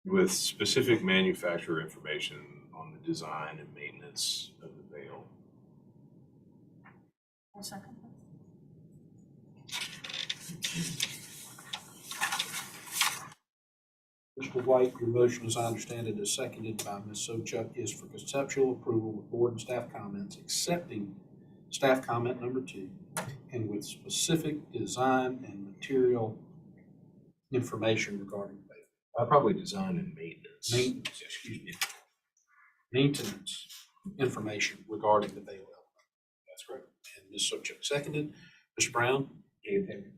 with specific manufacturer information on the design and maintenance of the veil. I'll second that. Mr. White, your motion, as I understand it, is seconded by Ms. Sochuk, is for conceptual approval with board and staff comments, accepting staff comment number 2, and with specific design and material information regarding the veil. Probably design and maintenance. Maintenance information regarding the veil element. That's correct. And Ms. Sochuk seconded. Mr. Brown? Yea in favor.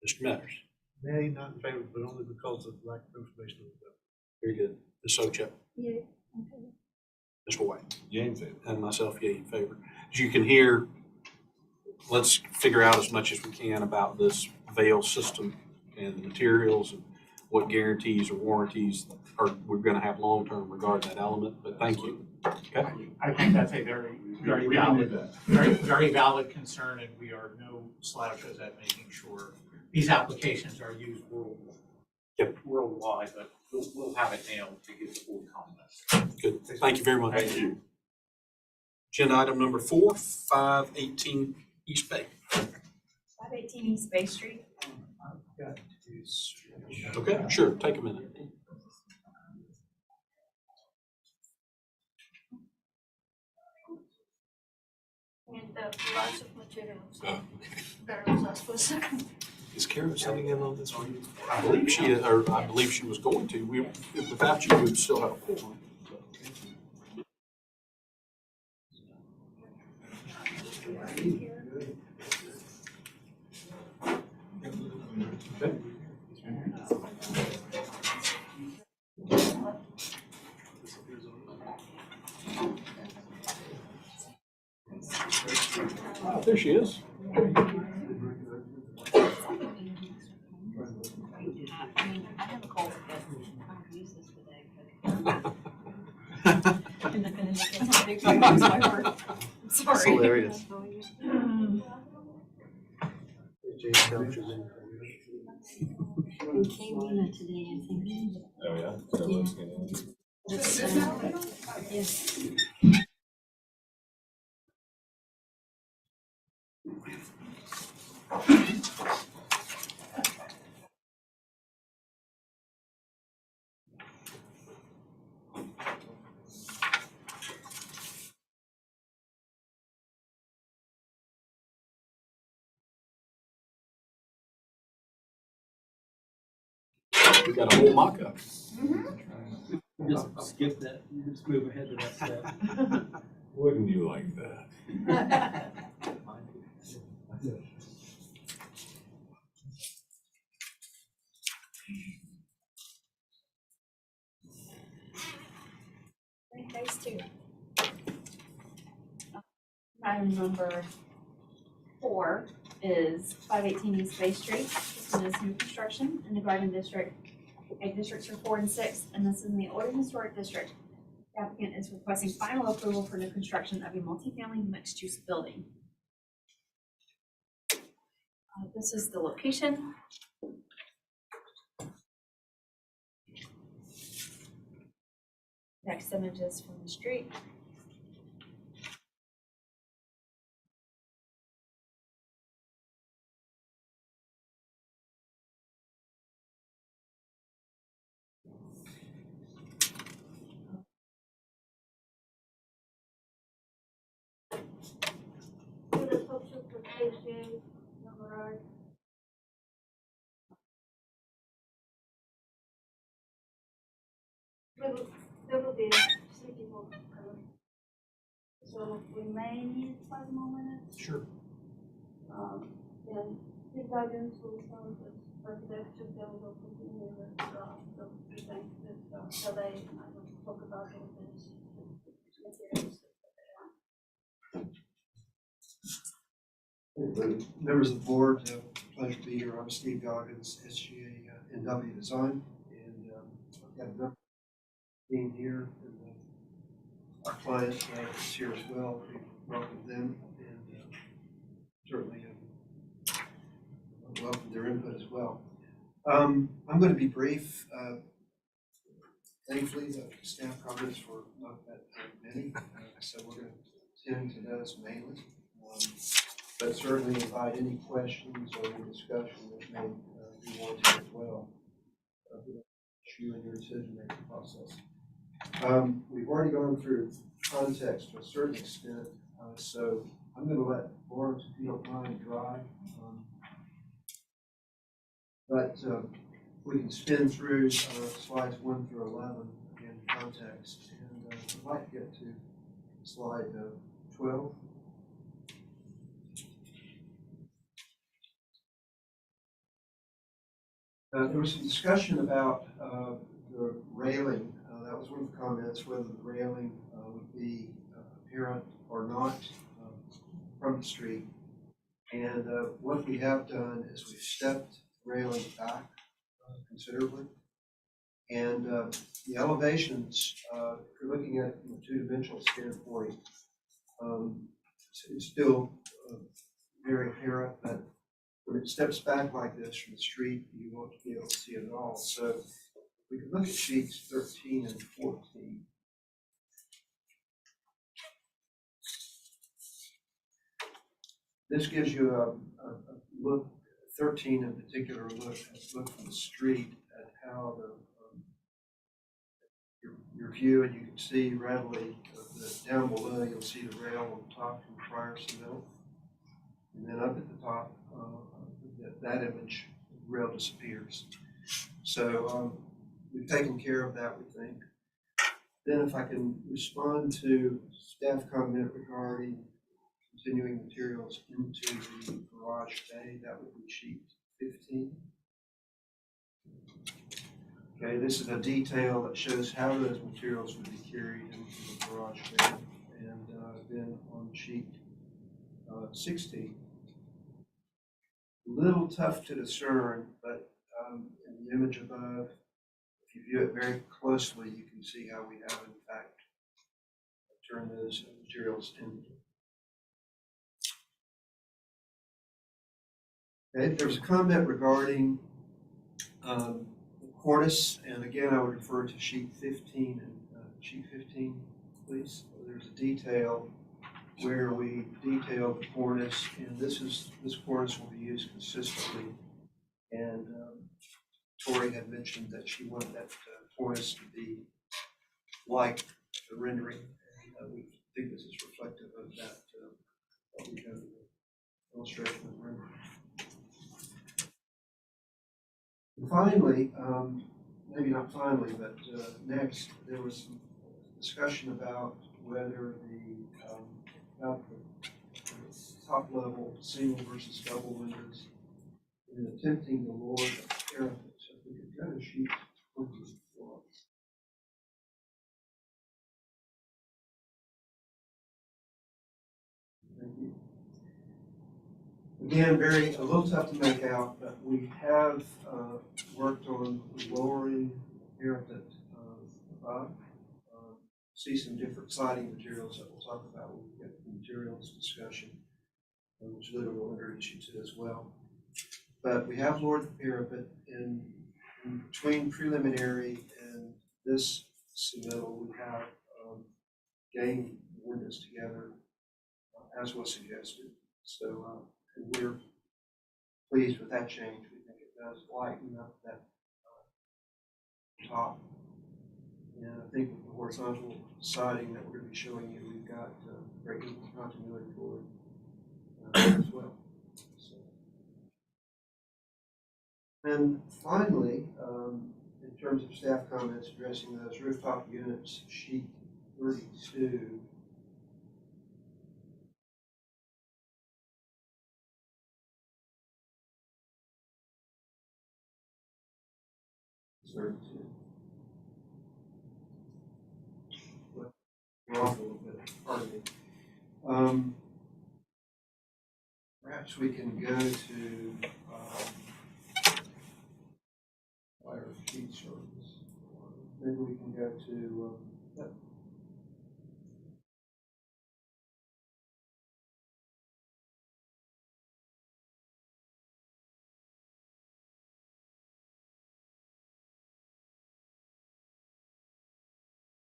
Mr. Metters? Nay, not in favor, but only because of lack of information on the bill. Very good. Ms. Sochuk? Yeah. Mr. White? Yea in favor. And myself, yea in favor. As you can hear, let's figure out as much as we can about this veil system and the materials and what guarantees or warranties are we're going to have long-term regarding that element, but thank you. Okay. I think that's a very We can do that. very valid concern, and we are no slouches at making sure these applications are used worldwide, but we'll have it nailed to get the full comments. Good. Thank you very much. Thank you. Agenda item number 4, 518 East Bay. 518 East Bay Street. Okay, sure, take a minute. And lots of materials. Bear with us for a second. Is Karen sitting in on this one? I believe she was going to. Without you, we'd still have a quorum. Oh, there she is. I have a cold, but I don't use this today. I'm not gonna make it a big deal, my word. Sorry. That's hilarious. Came in today, I think. Oh, yeah? So let's get in. Yes. We got a whole mock-up. Just skip that, just move ahead to that step. Wouldn't you like that? Phase 2. Item number 4 is 518 East Bay Street. This one is new construction in the Garden District. Districts are 4 and 6, and this is in the Oregon Historic District. The applicant is requesting final approval for new construction of a multifamily mixed-use building. This is the location. Next images from the street. There will be suitable color. So we may need 5 more minutes. Sure. Then the guidance will start with architecture, then we'll continue with the design, with survey, and I will talk about all this materials. Members of the board, pleasure to be here. I'm Steve Goggins, SGA NW Design, and I've got a number of team here, and our client is here as well. We welcome them, and certainly welcome their input as well. I'm going to be brief. Thankfully, the staff comments were not that many, so we're going to tend to those mainly. But certainly invite any questions or any discussion that may be warranted as well. You and your decision-making process. We've already gone through context to a certain extent, so I'm going to let Lawrence, if you don't mind, drive. But we can spin through slides 1 through 11 in context, and I'd like to get to slide 12. There was some discussion about the railing. That was one of the comments, whether the railing would be apparent or not from the street. And what we have done is we've stepped the railing back considerably. And the elevations, if you're looking at it from a two-dimensional standpoint, it's still very apparent, but when it steps back like this from the street, you won't be able to see it at all. So we can look at sheets 13 and 14. This gives you a look, 13 in particular, look from the street at how your view, and you can see readily that down below you'll see the rail on top from prior cement, and then up at the top that image, the rail disappears. So we've taken care of that, we think. Then if I can respond to staff comment regarding continuing materials into the garage bay, that would be sheet 15. Okay, this is a detail that shows how those materials would be carried into the garage bay. And then on sheet 16, a little tough to discern, but in the image above, if you view it very closely, you can see how we have, in fact, turned those materials into. Okay, there was a comment regarding the cornice, and again, I would refer to sheet 15 and sheet 15, please. There's a detail where we detailed the cornice, and this cornice will be used consistently. And Tori had mentioned that she wanted that cornice to be like the rendering, and we think this is reflective of that, what we have in the illustration of the rendering. And finally, maybe not finally, but next, there was some discussion about whether about the top level single versus double windows in attempting to lower the parapet. So if we could go to sheet 24. Thank you. Again, a little tough to make out, but we have worked on lowering the parapet above. See some different siding materials that we'll talk about when we get to the materials discussion, which Lydia will introduce you to as well. But we have lowered the parapet in between preliminary and this submittal. We have gained the windows together as was suggested. So and we're pleased with that change. We think it does lighten up that top. And I think with the horizontal siding that we're going to be showing you, we've got great equal continuity for it as well. So. And finally, in terms of staff comments addressing those rooftop units, sheet 32. We're off a little bit, pardon me. Perhaps we can go to wire sheet service. Maybe we can go to yep.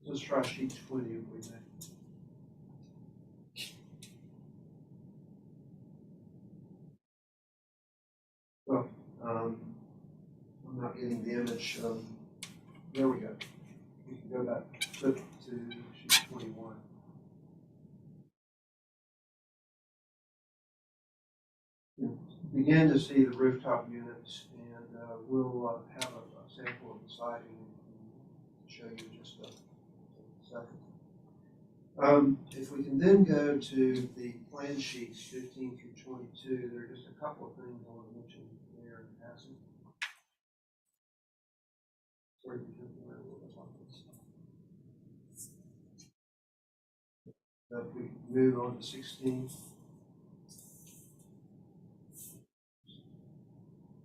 Let's try sheet 20 if we may. Well, I'm not getting the image. There we go. We can go back, flip to sheet 21. You begin to see the rooftop units, and we'll have a sample of the siding and show you just a second. If we can then go to the plan sheets 15 through 22, there are just a couple of things I want to mention there in passing. Sorry to jump around a little bit like this. If we move on to 16,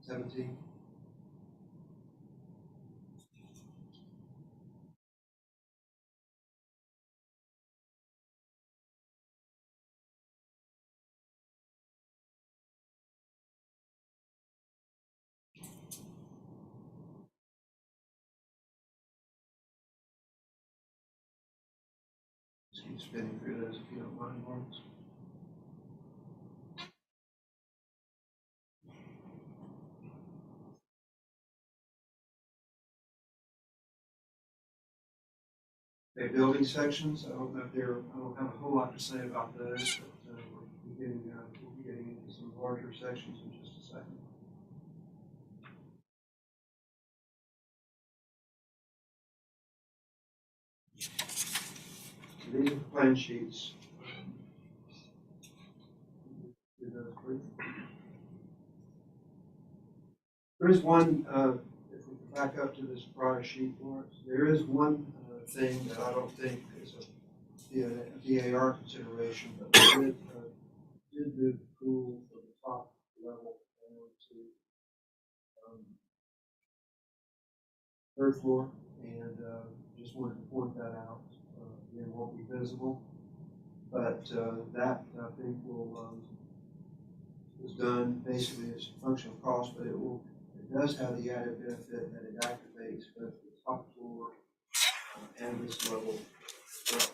17. Just keep spinning through those if you don't mind, Lawrence. Okay, building sections, I don't have a whole lot to say about those, but we'll be getting into some larger sections in just a second. So these are the plan sheets. Do those briefly. There is one, if we can back up to this prior sheet, Lawrence, there is one thing that I don't think is a VAR consideration, but we did move the pool from the top level down to third floor, and just wanted to point that out. Again, won't be visible, but that I think is done basically as a function of cost, but it does have the added benefit that it activates both the top floor and this level as well.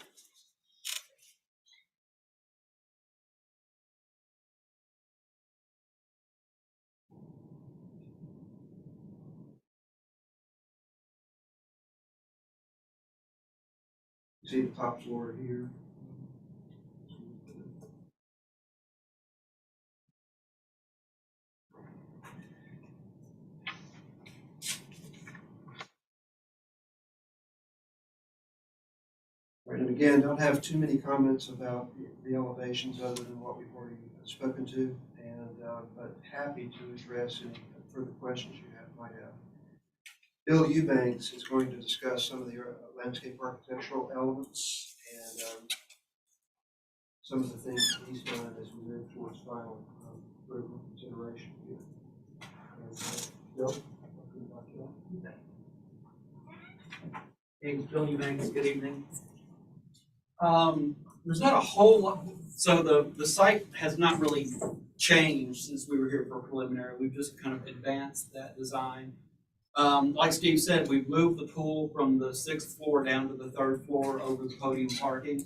See the top floor here. Right, and again, don't have too many comments about the elevations other than what we've already spoken to, and but happy to address any further questions you might have. Bill Eubanks is going to discuss some of the landscape architectural elements and some of the things that he's done as we move towards final approval consideration here. And, Bill, welcome back to you. Hey, Bill Eubanks, good evening. There's not a whole lot, so the site has not really changed since we were here for preliminary. We've just kind of advanced that design. Like Steve said, we've moved the pool from the 6th floor down to the 3rd floor over the podium parking.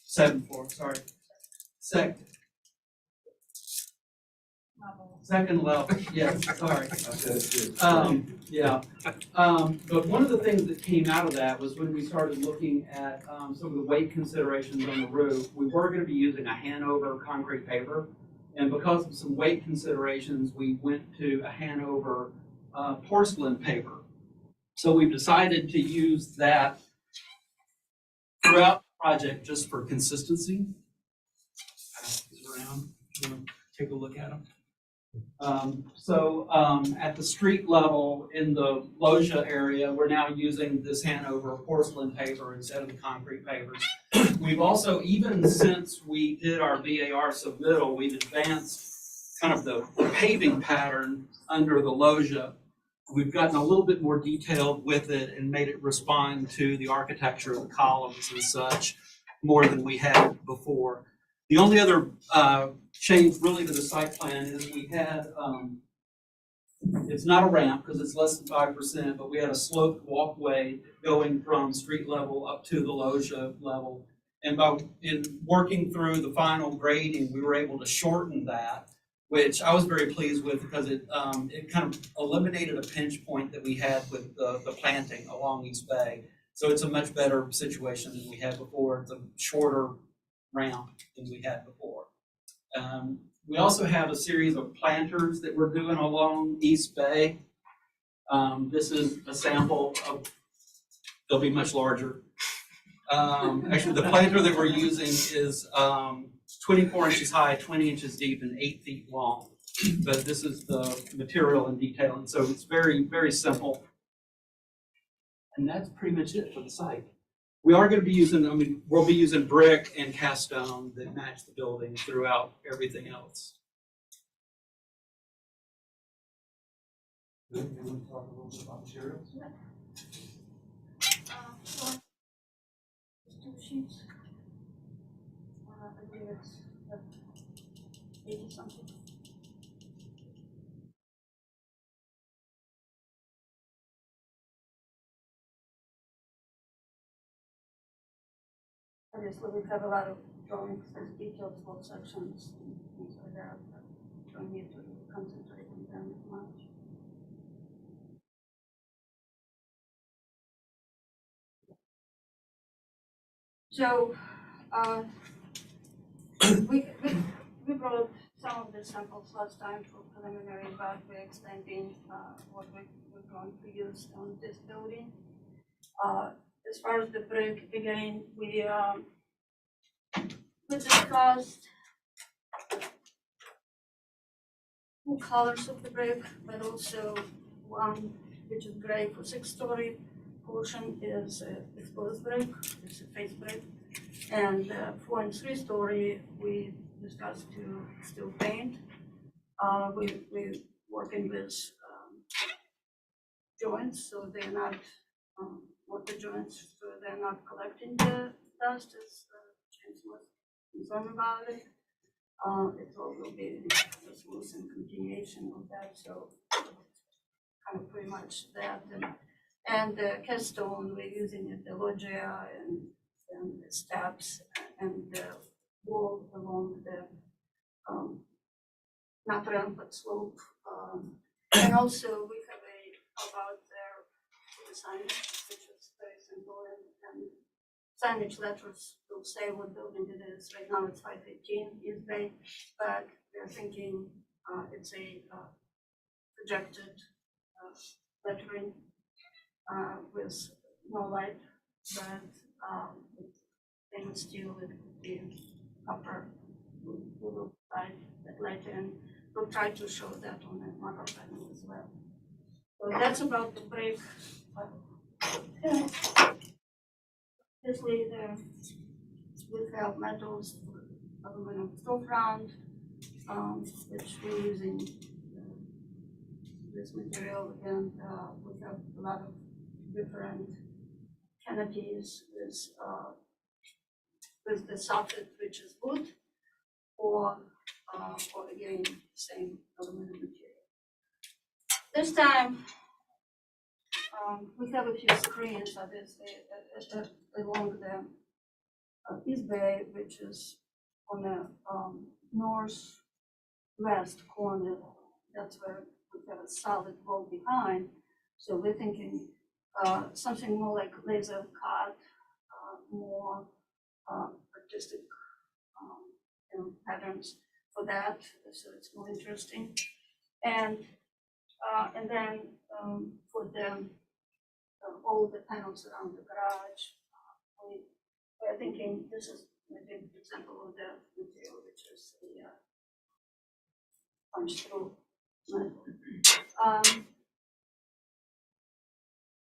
7th floor, sorry. Second level, yes, sorry. Yeah. But one of the things that came out of that was when we started looking at some of the weight considerations on the roof, we were going to be using a Hanover concrete paver. And because of some weight considerations, we went to a Hanover porcelain paper. So we've decided to use that throughout the project just for consistency. Pass these around, take a look at them. At the street level in the loggia area, we're now using this Hanover porcelain paver instead of the concrete pavers. We've also, even since we did our VAR submittal, we've advanced kind of the paving pattern under the loggia. We've gotten a little bit more detailed with it and made it respond to the architecture of the columns and such more than we had before. The only other change really to the site plan is we had it's not a ramp because it's less than 5%, but we had a sloped walkway going from street level up to the loggia level. And in working through the final grading, we were able to shorten that, which I was very pleased with because it kind of eliminated a pinch point that we had with the planting along East Bay. So it's a much better situation than we had before. It's a shorter ramp than we had before. We also have a series of planters that we're doing along East Bay. This is a sample of, they'll be much larger. Actually, the planter that we're using is 24 inches high, 20 inches deep, and 8 feet long. But this is the material and detail, and so it's very, very simple. And that's pretty much it for the site. We are going to be using, we'll be using brick and cast stone that match the building throughout everything else. Then you want to talk a little bit about materials? So, 2 sheets. I believe it's 80 something. Obviously, we have a lot of drawings and details for sections and things like that, but don't need to concentrate on them much. So, we brought some of the samples last time for preliminary, but we're extending what we're going to use on this building. As far as the brick, again, we discussed 2 colors of the brick, but also one which is gray for 6-story portion is exposed brick, it's a face brick, and 4 and 3-story we discussed to steel paint. We're working with joints, so they're not water joints, so they're not collecting the dust as James was concerned about it. It all will be a smooth and continuation of that, so kind of pretty much that. And the cast stone, we're using it, the loggia and the steps and the wall along the not ramp but slope. And also we have about their signage, which is very simple, and signage letters will say what building it is. Right now it's 515 East Bay, but we're thinking it's a projected lettering with no light, but stainless steel, it could be copper. We will try that later, and we'll try to show that on the model panel as well. So that's about the brick. Obviously, we have metals, aluminum storefront, which we're using this material, and we have a lot of different canopies with the soffit, which is wood, or again, same aluminum material. This time, we have a few screens, obviously, along the East Bay, which is on the northwest corner. That's where we have a solid wall behind. So we're thinking something more like laser cut, more artistic patterns for that, so it's more interesting. And then for the all the panels around the garage, we're thinking this is maybe an example of the material, which is the punch through metal.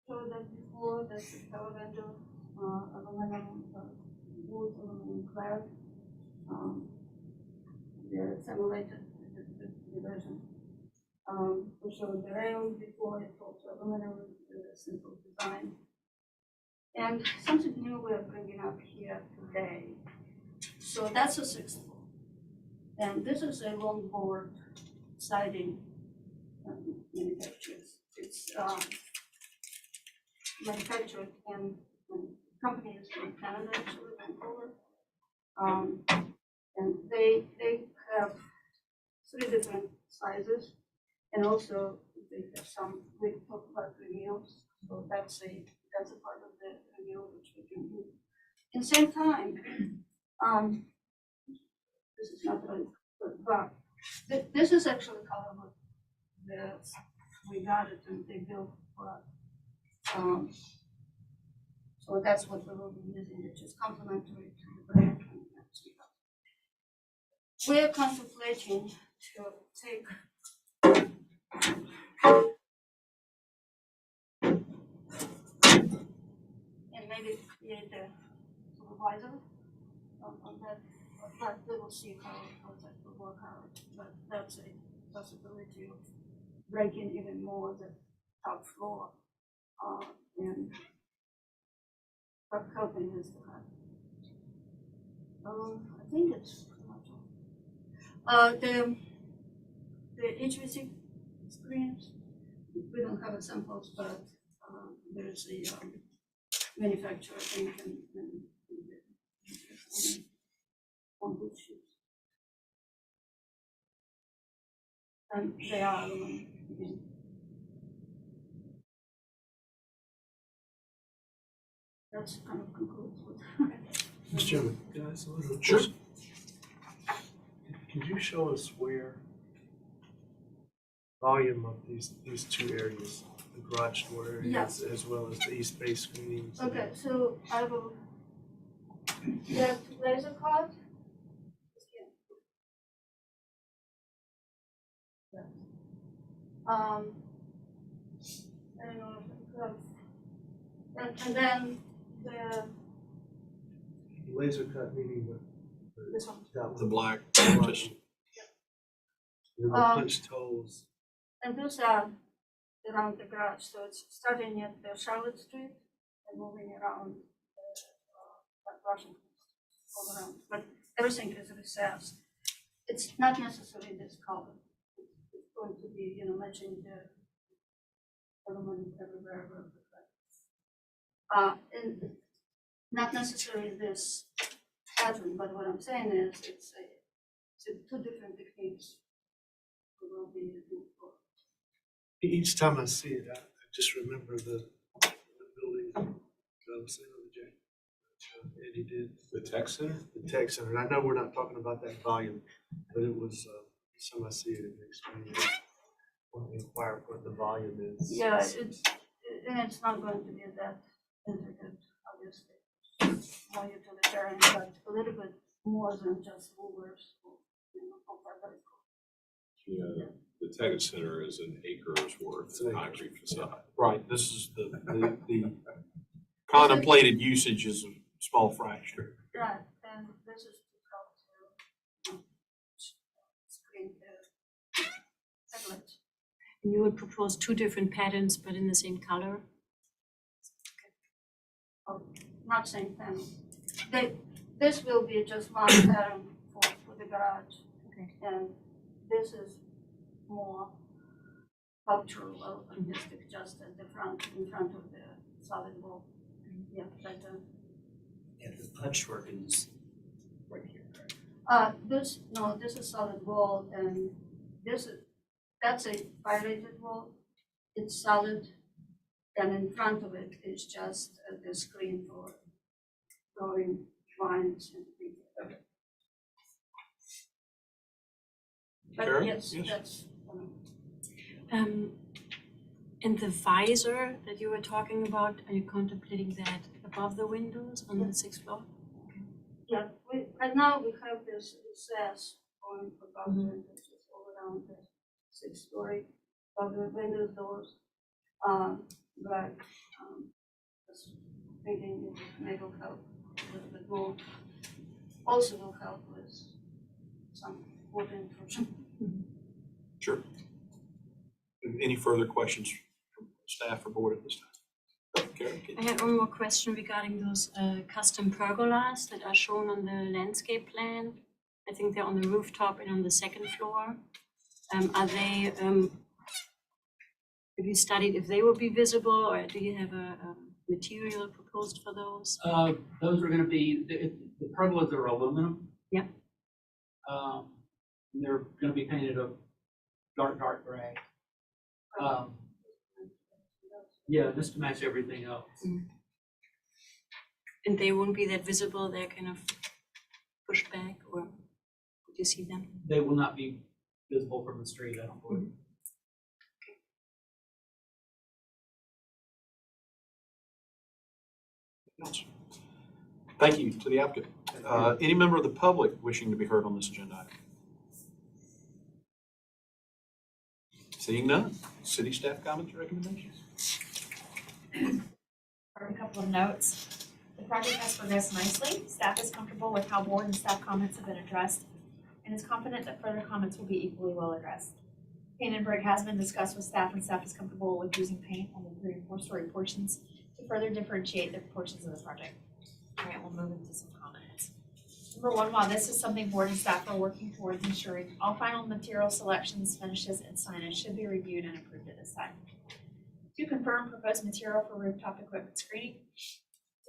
So that before, that's the power window, aluminum wood, aluminum clad. The simulated version. We showed the rail before, it's also aluminum with a simple design. And something new we're bringing up here today. So that's a 6th floor. And this is a long board siding manufacturers. It's manufactured in companies from Canada, actually, Vancouver. And they have 3 different sizes, and also they have some, we talk about renewals, so that's a part of the renewal which we can do. In the same time, this is not really good, but this is actually color that we got it and they built for us. So that's what we will be using, which is complementary to the brand. We are contemplating to take and maybe create a supervisor on that, but we will see how that will work out. But that's a possibility of breaking even more the top floor and helping with that. I think it's pretty much all. The HVAC screens, we don't have samples, but there's a manufacturer, I think, on good shoes. And they are aluminum again. That's kind of concludes with. Mr. Chairman, can I ask a little? Sure. Could you show us where volume of these 2 areas, the garage door areas, as well as the east bay screenings? Okay, so I will get laser cut. I don't know if I have, and then the Laser cut meaning this one. The black, just, the punched holes. And those are around the garage, so it's starting at the Charlotte Street and moving around Washington, all around. But everything is recessed. It's not necessarily this color. It's going to be, matching the aluminum everywhere. And not necessarily this pattern, but what I'm saying is it's 2 different techniques we will be using for. Each time I see it, I just remember the building, Jack. Eddie did. The tech center? The tech center. And I know we're not talking about that volume, but it was, each time I see it, it makes me want to inquire what the volume is. Yeah, it's not going to be that intricate, obviously. It's more utilitarian, but a little bit more than just movers or, Yeah, the tech center is an acre's worth of concrete facade. right, this is the contemplated usage is a small fraction. Right, and this is to help to screen the headlights. And you would propose 2 different patterns, but in the same color? Oh, not same panel. This will be just one pattern for the garage. Okay. And this is more sculptural, artistic, just at the front, in front of the solid wall. Yeah, but And the punch work is right here, right? this is solid wall, and that's a violated wall. It's solid, and in front of it is just the screen for drawing lines and things. Okay. But Karen? yes, Yes. that's. And the visor that you were talking about, are you contemplating that above the windows on the 6th floor? Yeah, right now we have this recess on above the windows, just all around the 6th-story, above the windows, doors. But just thinking it may will help a little bit more. Also will help with some water intrusion. Sure. Any further questions from staff or board at this time? Karen, I had one more question regarding those custom pergolas that are shown on the landscape plan. I think they're on the rooftop and on the 2nd floor. Are they Have you studied if they will be visible, or do you have a material proposed for those? Those are gonna be, the pergolas are aluminum. Yep. And they're gonna be painted a dark gray. Yeah, just to match everything else. And they won't be that visible, they're kind of pushed back, or would you see them? They will not be visible from the street, I don't believe. Thank you to the applicant. Any member of the public wishing to be heard on this agenda item? Seeing none, city staff comments or recommendations? For a couple of notes, the project has progressed nicely. Staff is comfortable with how board and staff comments have been addressed and is confident that further comments will be equally well addressed. Paint and brick has been discussed with staff, and staff is comfortable with using paint on the 3- and 4-story portions to further differentiate the portions of the project. All right, we'll move into some comments. Number one, while this is something board and staff are working towards ensuring, all final material selections, finishes, and signage should be reviewed and approved at this time. 2, confirm proposed material for rooftop equipment screening.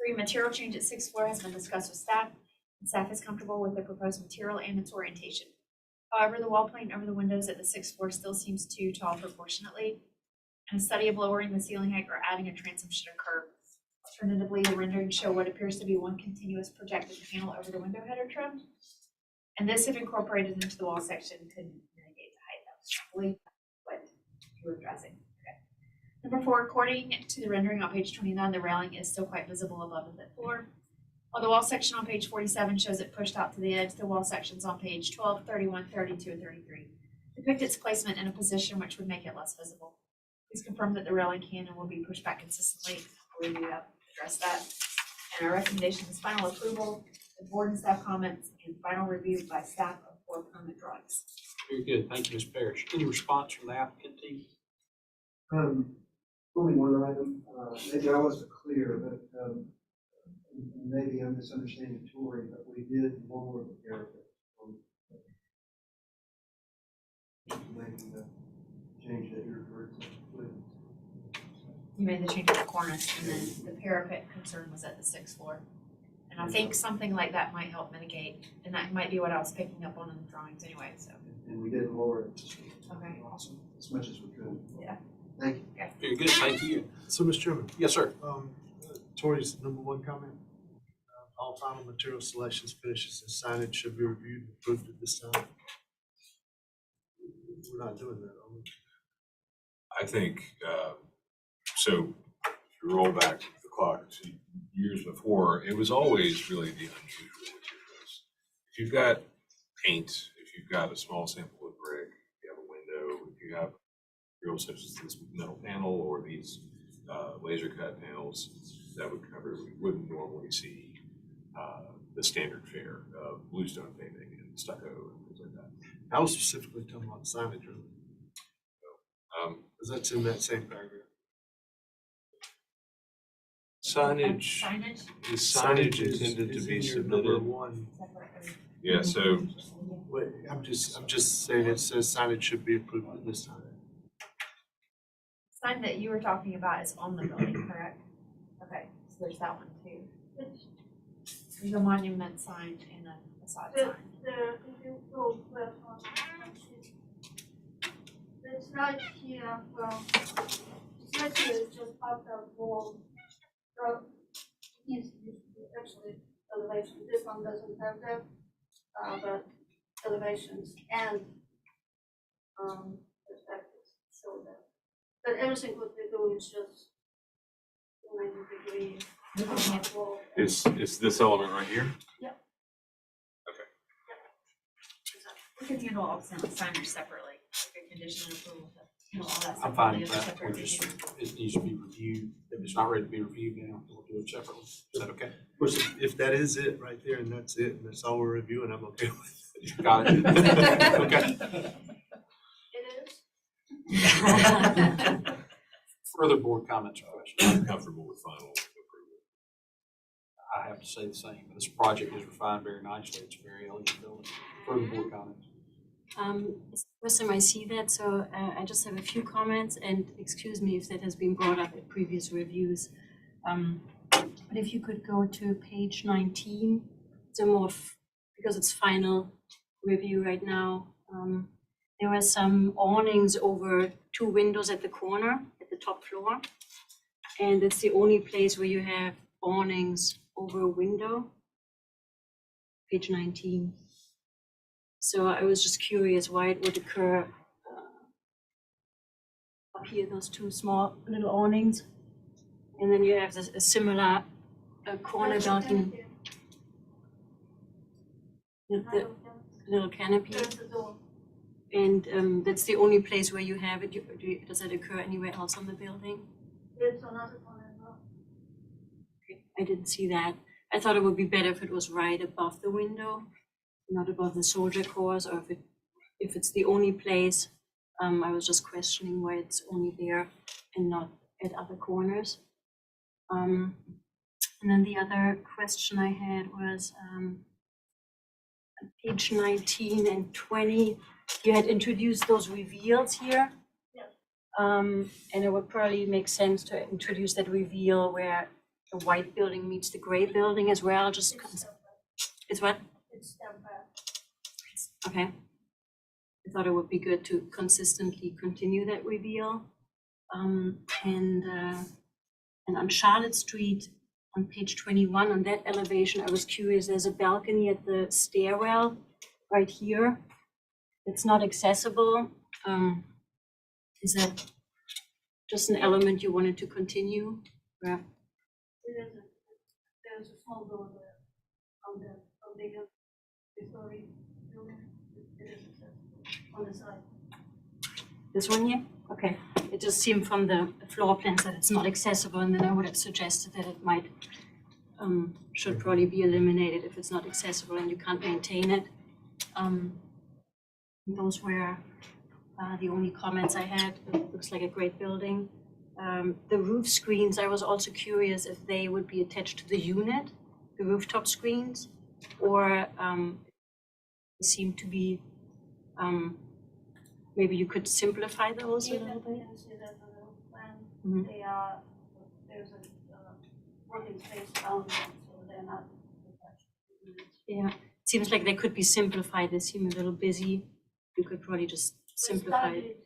3, material change at 6th floor has been discussed with staff, and staff is comfortable with the proposed material and its orientation. However, the wall plane over the windows at the 6th floor still seems too tall proportionately, and a study of lowering the ceiling height or adding a transom should occur. Alternatively, the renderings show what appears to be one continuous projected panel over the window header trim, and this, if incorporated into the wall section, could mitigate the height. That was probably what you were addressing. Number 4, according to the rendering on page 29, the railing is still quite visible above the 5th floor. While the wall section on page 47 shows it pushed out to the edge, the wall sections on page 12, 31, 32, and 33 depict its placement in a position which would make it less visible. Please confirm that the railing can and will be pushed back consistently. We have addressed that. And our recommendation is final approval, the board and staff comments, and final review by staff of 4 permit drawings. Very good, thank you, Ms. Parrish. Any response from the applicant team? Only one item, maybe I wasn't clear, but, maybe I'm misunderstanding Tori, but we did lower the parapet. Making the change that you referred to. You made the change at the cornice, and then the parapet concern was at the 6th floor. And I think something like that might help mitigate, and that might be what I was picking up on in the drawings anyway, so. And we did lower it. Okay. Awesome, as much as we could. Yeah. Thank you. Very good, thank you. So, Mr. Chairman, Yes, sir. Tori's number 1 comment. All final material selections, finishes, and signage should be reviewed and approved at this time. We're not doing that, are we? I think, so if you roll back the clock to years before, it was always really the unusual materials. If you've got paint, if you've got a small sample of brick, if you have a window, if you have materials such as this metal panel or these laser cut panels, that would cover, we wouldn't normally see the standard fare of bluestone paving and stucco and things like that. I was specifically talking about signage, really. Because that's in that same paragraph. Signage, Signage? is signage intended to is be in your number submitted? 1. Yeah, so Wait, I'm just saying it says signage should be approved at this time. Sign that you were talking about is on the building, correct? Okay, so there's that one too. There's a monument sign and a facade sign. If you go back on it's not here, well, it's not here, it's just after wall. So, yes, actually, elevation, this one doesn't have that, but elevations and, perspectives show that. But everything what we do is just 90 degree wall. it's this element right here? We can handle all the signage separately, like condition and approval, all that stuff. I'm fine with together that. separately. It needs to be reviewed. If it's not ready to be reviewed now, we'll do it separately. Is that okay? Of course, if that is it right there and that's it, and that's all we're reviewing, I'm okay with it. Got it? Okay. It is. Further board comments or questions? I'm comfortable with final approval. I have to say the same. This project is refined very nicely. It's a very elegant building. Further board comments? It's the first time I see that, so I just have a few comments, and excuse me if that has been brought up at previous reviews. But if you could go to page 19, so more, because it's final review right now. There were some awnings over 2 windows at the corner, at the top floor. And it's the only place where you have awnings over a window. Page 19. So I was just curious why it would occur up here, those 2 small little awnings. And then you have this, a similar corner balcony. The little canopy. And that's the only place where you have it. Does it occur anywhere else on the building? It's another one as well. Okay, I didn't see that. I thought it would be better if it was right above the window, not above the soldier cores, or if it's the only place. I was just questioning why it's only there and not at other corners. And then the other question I had was on page 19 and 20. You had introduced those reveals here. Yes. And it would probably make sense to introduce that reveal where the white building meets the gray building as well. Just it's what? It's step back. Okay. I thought it would be good to consistently continue that reveal. And on Charlotte Street, on page 21, on that elevation, I was curious. There's a balcony at the stairwell right here. It's not accessible. Is that just an element you wanted to continue? Yeah. There's a small door there on the story building. It is accessible on the side. This one here? Okay. It just seemed from the floor plans that it's not accessible, and then I would have suggested that it might should probably be eliminated if it's not accessible and you can't maintain it. Those were the only comments I had. It looks like a great building. The roof screens, I was also curious if they would be attached to the unit, the rooftop screens, or they seem to be, maybe you could simplify those a You little bit? can see that on the plan. Mhm. They are, there's a working space around them, so they're not attached to units. Yeah, it seems like they could be simplified. They seem a little busy. You could probably just simplify it. We studied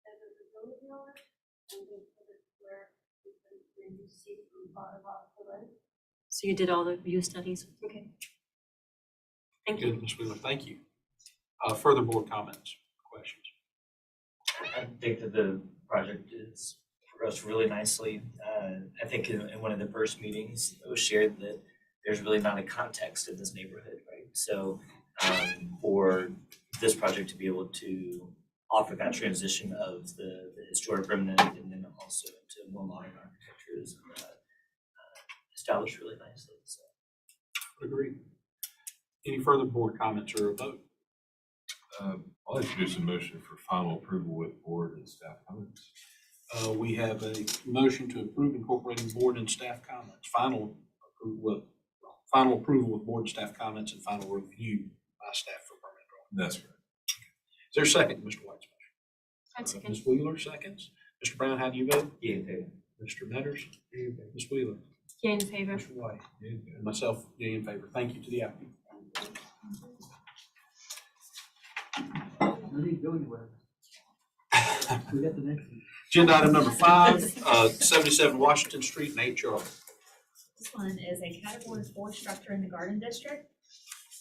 the visibility of it, and we put it where you can really see from far above the lake. So you did all the view studies. Okay. Thank you. Good, Ms. Wheeler, thank you. Further board comments, questions? I think that the project is progressed really nicely. I think in one of the first meetings, it was shared that there's really not a context in this neighborhood, right? So for this project to be able to offer that transition of the historic remnant and then also to more modern architecture is established really nicely. So. Agreed. Any further board comments or a vote? I'll introduce a motion for final approval with board and staff comments. We have a motion to approve incorporating board and staff comments. Final approval with board and staff comments and final review by staff for permanent drawing. That's correct. Is there a second, Mr. White's I'd motion? second. Ms. Wheeler, seconds. Mr. Brown, how do you vote? Yeah, okay. Mr. Metters? Ms. Wheeler? Yeah, in favor. Mr. White? And myself, yea in favor. Thank you to the applicant. We didn't go anywhere. We got the next one. Agenda item number 5, 77 Washington Street, Nate Charlie. This one is a Category 4 structure in the Garden District.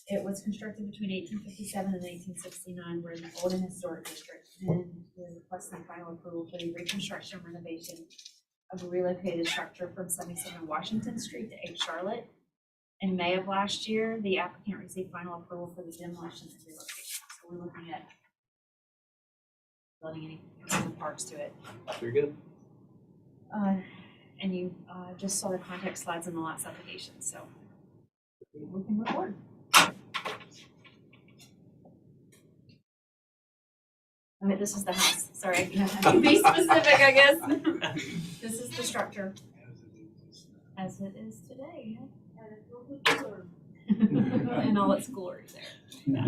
It was constructed between 1857 and 1869. We're in the Old and Historic District, and we're requesting final approval for the reconstruction and renovation of a relocated structure from 77 Washington Street to 8 Charlotte. In May of last year, the applicant received final approval for the demolition and relocation. So we're looking at building any parts to it. Very good. And you just saw the contact slides in the last application, so we can move forward. Okay, this is the house. Sorry, I have to be specific, I guess. This is the structure as it is today, And it will be colored. in all its glory there.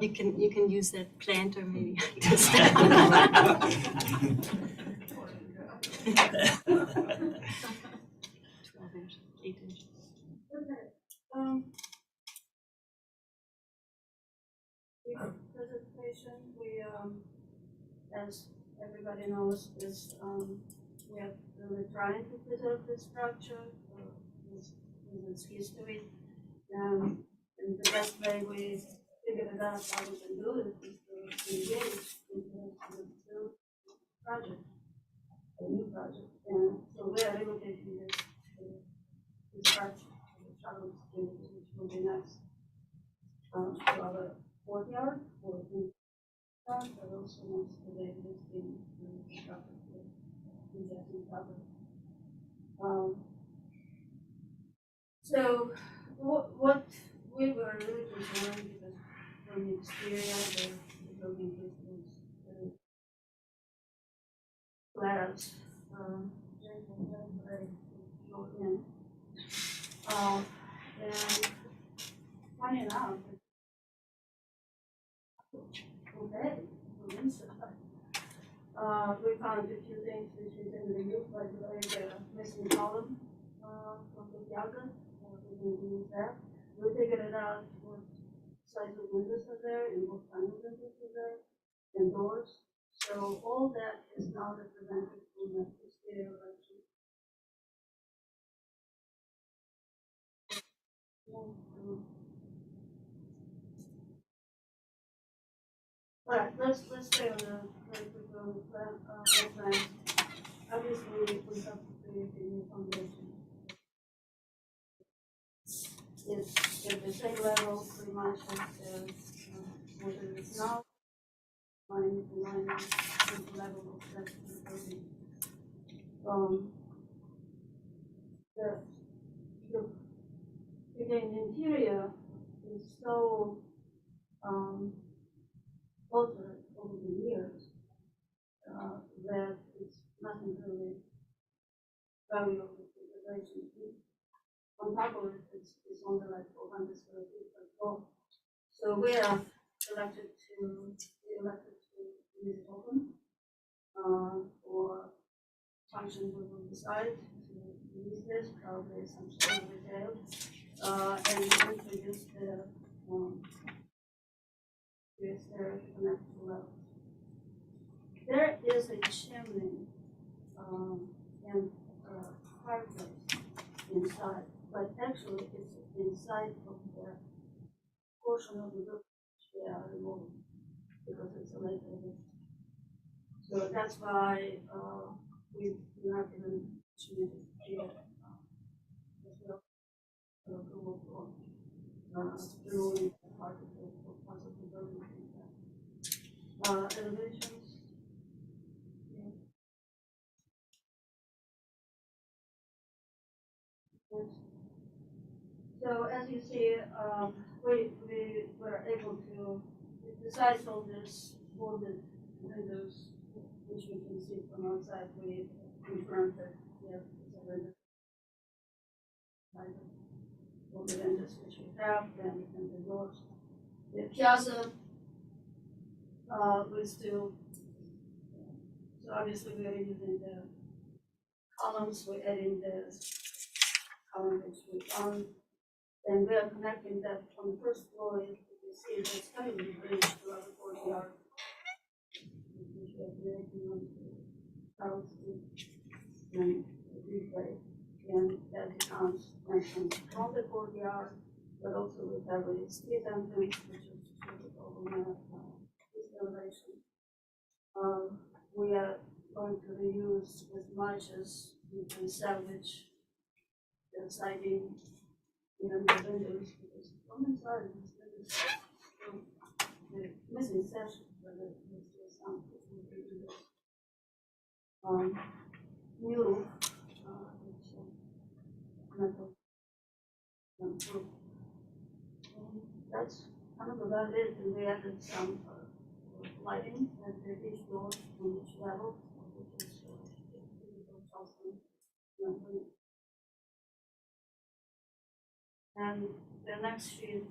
You can use that planter maybe. 12-inch, 8-inch. Okay, the presentation, we, as everybody knows, is, we are really trying to preserve the structure, with its history. And the best way we figured it out how we can do it is to engage in the project, a new project. And so we are relocating this structure, the Charleston, which will be next to our courtyard, or in front, but also next to the existing property, adjacent property. So what we were really concerned, because from the exterior, the building was very glass, very short in. And funny enough, okay, from inside, we found a few things which is in the review, like the missing column from the Yaga. We didn't use that. We figured it out what size of windows are there and what kind of windows are there and doors. So all that is now represented in the exterior version. All right, let's stay on the very quickly on the plan. Obviously, we have to create a new foundation. It's at the same level pretty much as what it is now. Line with the level of the building. The interior is so altered over the years that it's nothing really valuable to preservation. On top of it, it's only like 400 square feet per floor. So we are elected to leave it open for functions we will decide to use this, probably some sort of retail, and introduce the connected levels. There is a chimney and fireplace inside, but actually it's inside of the portion of the roof which they are removing because it's a lake area. So that's why we're not even choosing here approval for removing part of the building. Elevations. Yes. So as you see, we were able to, besides all this boarded windows, which you can see from outside, we confirmed that there is a window. All the windows which we have and the doors. The piazza, we still, so obviously we are using the columns, we're adding the column which we found. And we are connecting that on the first floor. You see there's kind of a bridge to our courtyard, which we are creating on Charleston and Replay. And that becomes entrance from the courtyard, but also with every street entrance, which is over this elevation. We are going to reuse as much as we can salvage the siding. Even the windows, because from inside it's the missing section, but there's still some new it's metal roof. That's kind of about it, and we added some lighting at each door on each level, which is Charleston. And the next sheet,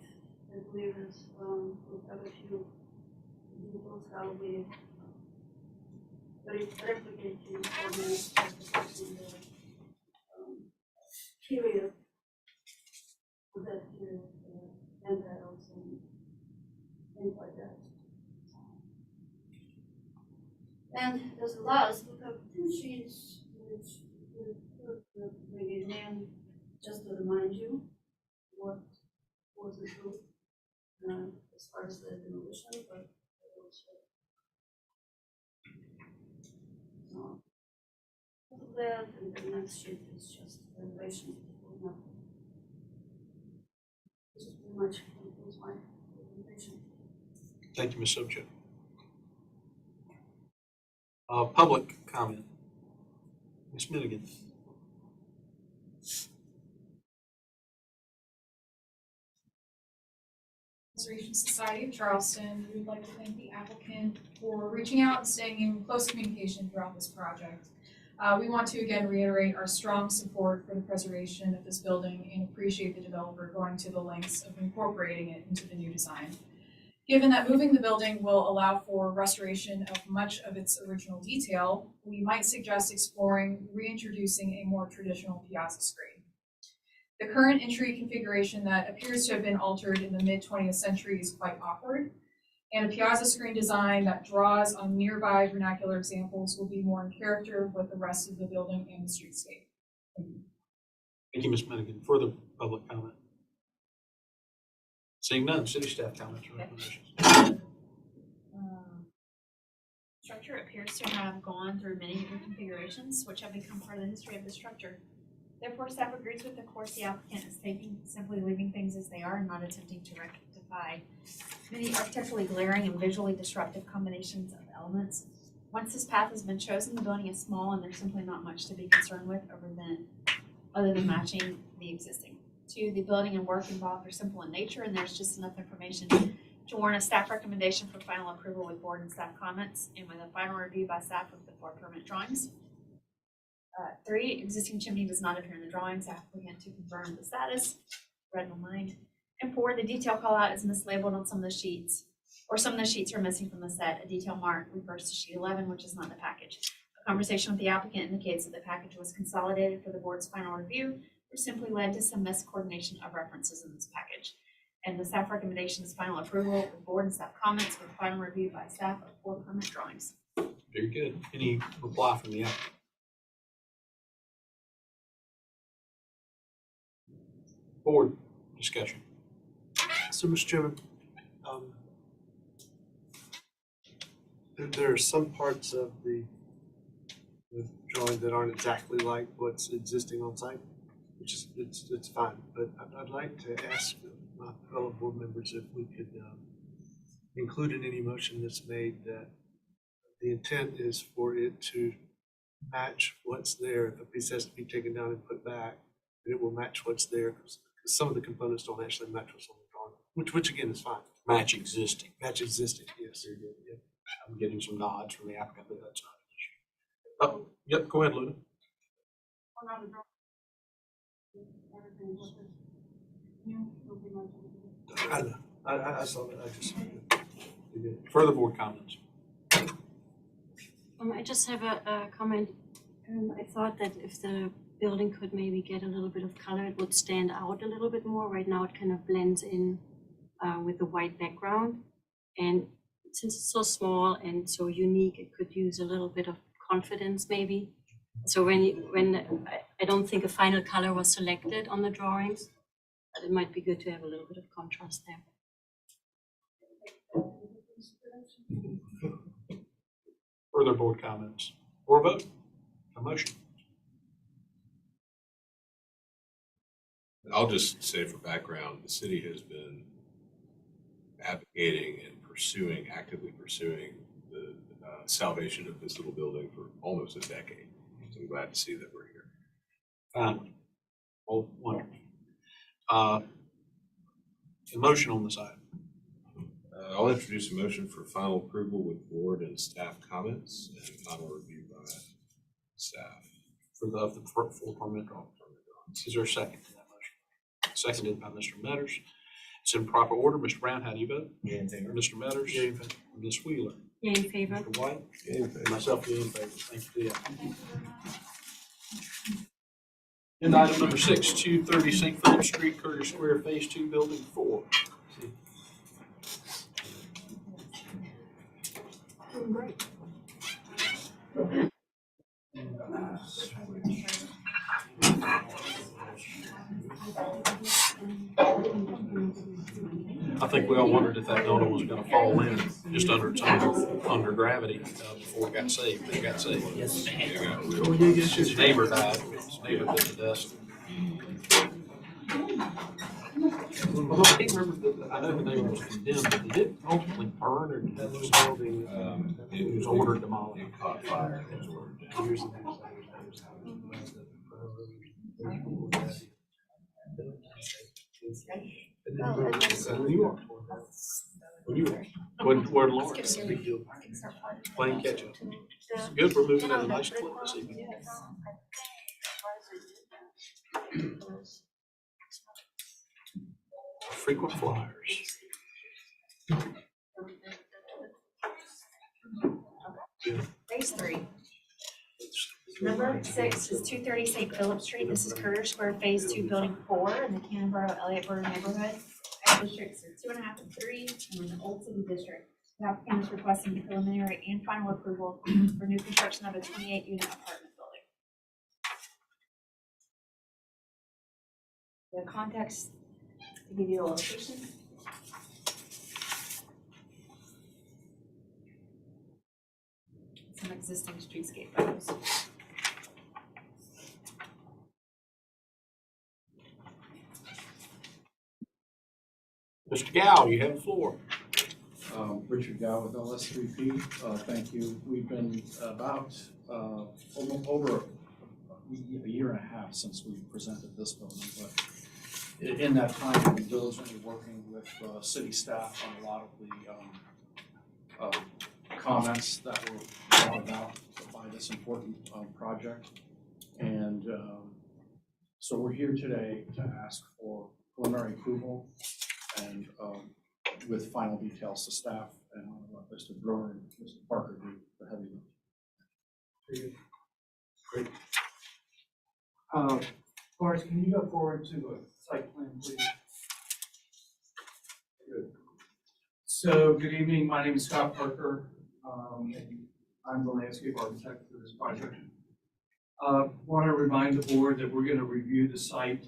I believe, is will have a few details how we replicating coordinates in the period for that period, handrails and things like that. And as last, we have two sheets which we put the name just to remind you what was the truth as far as the demolition, but also that, and the next sheet is just renovation. This is pretty much concludes my presentation. Thank you, Ms. Sobchak. Public comment. Ms. Milligan. Conservation Society of Charleston, we would like to thank the applicant for reaching out and staying in close communication throughout this project. We want to again reiterate our strong support for the preservation of this building and appreciate the developer going to the lengths of incorporating it into the new design. Given that moving the building will allow for restoration of much of its original detail, we might suggest exploring reintroducing a more traditional piazza screen. The current entry configuration that appears to have been altered in the mid-20th century is quite awkward, and a piazza screen design that draws on nearby vernacular examples will be more in character with the rest of the building and the streetscape. Thank you. Thank you, Ms. Milligan. Further public comment? Seeing none, city staff comments or recommendations. Structure appears to have gone through many different configurations, which have become part of the history of the structure. Therefore, staff agrees with the course the applicant is taking, simply leaving things as they are and not attempting to rectify many architecturally glaring and visually disruptive combinations of elements. Once this path has been chosen, the building is small and there's simply not much to be concerned with other than matching the existing. 2, the building and work involved are simple in nature and there's just enough information to warrant a staff recommendation for final approval with board and staff comments and with a final review by staff with the 4 permit drawings. 3, existing chimney does not appear in the drawings. Applicant to confirm the status. Read my mind. And 4, the detail call out is mislabeled on some of the sheets, or some of the sheets are missing from the set. A detail mark refers to sheet 11, which is not the package. A conversation with the applicant indicates that the package was consolidated for the board's final review, which simply led to some miscoordination of references in this package. And the staff recommendation is final approval with board and staff comments with final review by staff of 4 permit drawings. Very good. Any reply from the applicant? Board discussion. So, Mr. Chairman, there are some parts of the drawing that aren't exactly like what's existing on site, which is, it's fine. But I'd like to ask my fellow board members if we could include in any motion that's made that the intent is for it to match what's there. If a piece has to be taken down and put back, it will match what's there, because some of the components don't actually match what's on the drawing, which again is fine. Match existing. Match existing, yes. Yep. I'm getting some nods from the applicant, but that's not an issue. Oh, yep, go ahead, Luna. I know. I saw that. I just. Further board comments? I just have a comment. I thought that if the building could maybe get a little bit of color, it would stand out a little bit more. Right now it kind of blends in with the white background. And since it's so small and so unique, it could use a little bit of confidence maybe. So I don't think a final color was selected on the drawings, but it might be good to have a little bit of contrast there. Further board comments or vote? A motion? I'll just say for background, the city has been advocating and actively pursuing the salvation of this little building for almost a decade. So I'm glad to see that we're here. Finally. Oh, wonderful. A motion on this item. I'll introduce a motion for final approval with board and staff comments and final review by staff. For the full permit drawing. Is there a second to that motion? seconded by Mr. Metters. It's in proper order. Mr. Brown, how do you vote? Yea in favor. Mr. Metters? Yea in favor. Ms. Wheeler? Yea in favor. Mr. White? Yea in favor. Myself, yea in favor. Thank you, Leah. And item number 6, 230 St. Philip Street, Curtis Square, Phase 2, Building 4. I think we all wondered if that building was gonna fall in just under gravity before it got saved, but it got saved. Yes. His neighbor died, his neighbor bit the dust. Although I can't remember, I know the neighbor was condemned, but did it ultimately burn or did it just building, it was ordered demolished? It caught fire. It was ordered down. When you are. Where Lawrence, big deal. Playing catch up. It's good, we're moving at a nice clip this evening. Frequent flyers. Phase 3. Number 6 is 230 St. Philip Street. This is Curtis Square, Phase 2, Building 4 in the Canberra-Elliottburg neighborhood. Districts are 2.5 and 3, and we're in the Old City District. The applicant is requesting the preliminary and final approval for new construction of a 28-unit apartment building. The context, to give you the location. Some existing streetscape photos. Mr. Gow, you have the floor. Richard Gow with LS3P. Thank you. We've been about over a year and a half since we presented this building, but in that time, we've been diligently working with city staff on a lot of the comments that were brought about by this important project. And so we're here today to ask for preliminary approval and with final details to staff, and Mr. Brewer and Mr. Parker do the heavy lifting. Great. Lawrence, can you go forward to a site plan, please? Good. So, good evening. My name is Scott Parker. And I'm the landscape architect for this project. Want to remind the board that we're going to review the site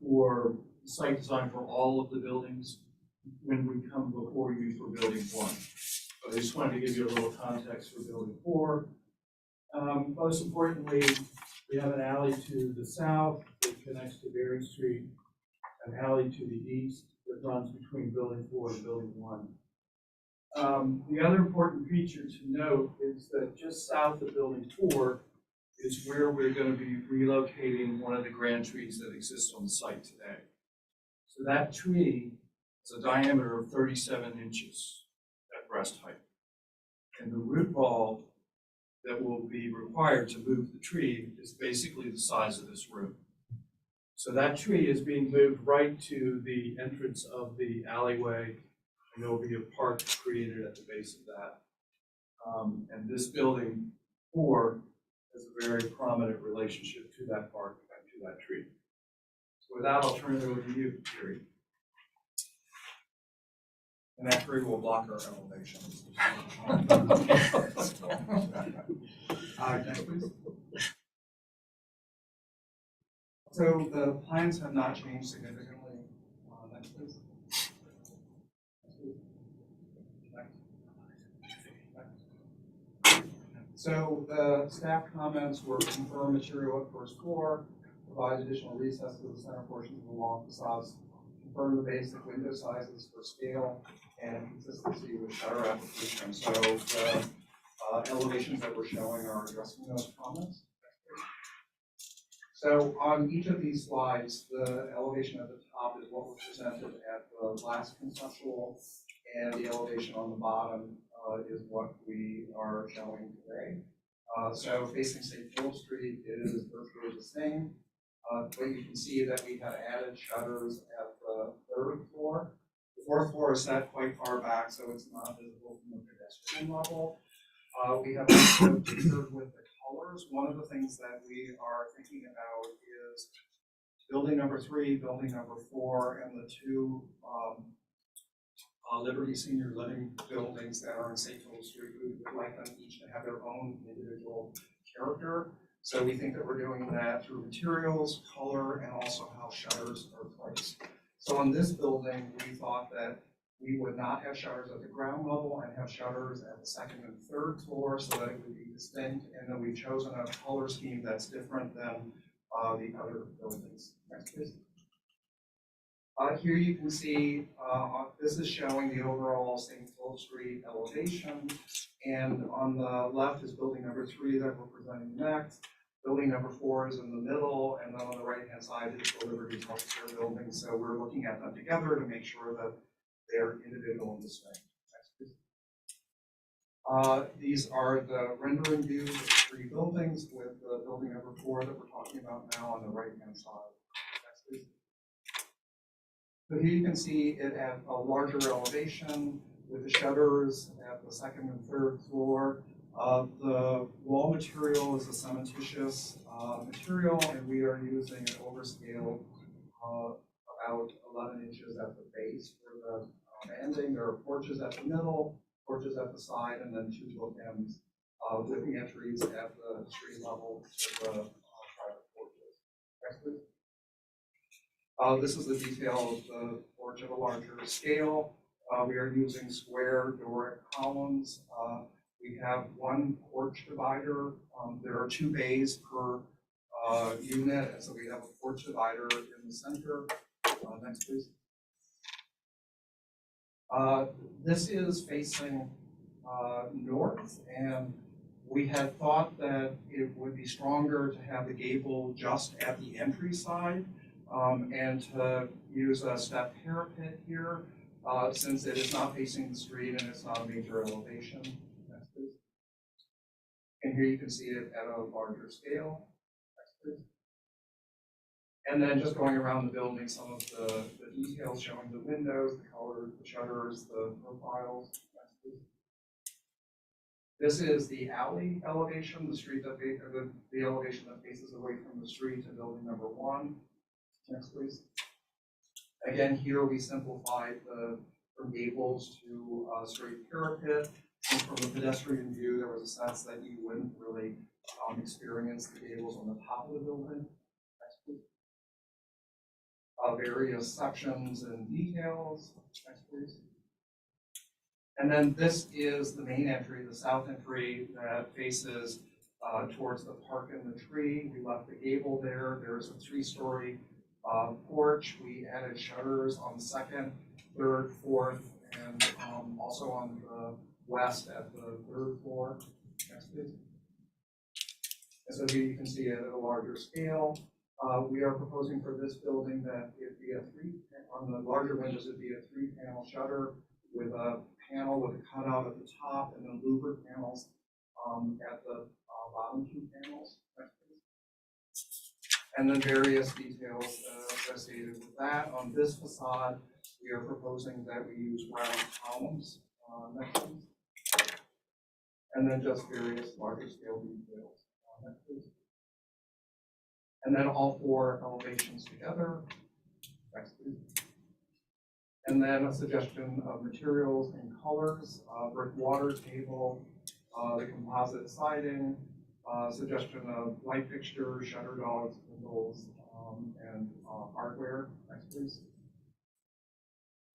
for site design for all of the buildings when we come before you for building 1. So I just wanted to give you a little context for building 4. Most importantly, we have an alley to the south that connects to Berry Street, an alley to the east that runs between building 4 and building 1. The other important feature to note is that just south of building 4 is where we're going to be relocating one of the grand trees that exist on the site today. So that tree has a diameter of 37 inches at breast height. And the root ball that will be required to move the tree is basically the size of this room. So that tree is being moved right to the entrance of the alleyway, and there will be a park created at the base of that. And this building 4 has a very prominent relationship to that park and to that tree. So with that, I'll turn it over to you, Jerry. And that tree will block our elevation. Next, please. So the plans have not changed significantly. Next, please. So the staff comments were confirm material at first floor, provide additional recess to the center portions of the long facades, confirm the basic window sizes for scale and consistency with shutter application. So the elevations that we're showing are addressing those comments. So on each of these slides, the elevation at the top is what was presented at the last conceptual, and the elevation on the bottom is what we are showing today. So facing St. Philip Street is virtually the same. But you can see that we have added shutters at the third floor. The fourth floor is set quite far back, so it's not visible from the pedestrian level. We have also tinkered with the colors. One of the things that we are thinking about is building number 3, building number 4, and the two Liberty Senior Living buildings that are in St. Philip Street. We would like them each to have their own individual character. So we think that we're doing that through materials, color, and also how shutters are placed. So on this building, we thought that we would not have shutters at the ground level and have shutters at the second and third floor so that it would be distinct. And then we've chosen a color scheme that's different than the other buildings. Next, please. Here you can see, this is showing the overall St. Philip Street elevation. And on the left is building number 3 that we're presenting next. Building number 4 is in the middle, and then on the right-hand side is the Liberty Healthcare building. So we're looking at them together to make sure that they're individual and distinct. These are the rendering views of the 3 buildings with the building number 4 that we're talking about now on the right-hand side. Next, please. So here you can see it at a larger elevation with the shutters at the second and third floor. The wall material is a cementitious material, and we are using an overscale about 11 inches at the base for the ending. There are porches at the middle, porches at the side, and then 2 bookends with the entries at the street level to the private porches. Next, please. This is the detail of the porch at a larger scale. We are using square Doric columns. We have 1 porch divider. There are 2 bays per unit, and so we have a porch divider in the center. Next, please. This is facing north, and we had thought that it would be stronger to have the gable just at the entry side and to use a step parapet here since it is not facing the street and it's not a major elevation. Next, please. And here you can see it at a larger scale. Next, please. And then just going around the building, some of the details showing the windows, the colors, the shutters, the profiles. Next, please. This is the alley elevation, the street that the elevation that faces away from the street to building number 1. Next, please. Again, here we simplified from gables to straight parapet. And from the pedestrian view, there was a sense that you wouldn't really experience the gables on the top of the building. Next, please. Various sections and details. Next, please. And then this is the main entry, the south entry that faces towards the park and the tree. We left the gable there. There's a 3-story porch. We added shutters on the 2nd, 3rd, 4th, and also on the west at the 3rd floor. Next, please. And so here you can see it at a larger scale. We are proposing for this building that it be on the larger windows, it'd be a 3-panel shutter with a panel with a cutout at the top and then louvered panels at the bottom 2 panels. Next, please. And then various details associated with that. On this facade, we are proposing that we use round columns. Next, please. And then just various larger scale details. Next, please. And then all 4 elevations together. Next, please. And then a suggestion of materials and colors, brick water table, the composite siding, suggestion of light fixtures, shutter dogs, windows, and hardware. Next, please.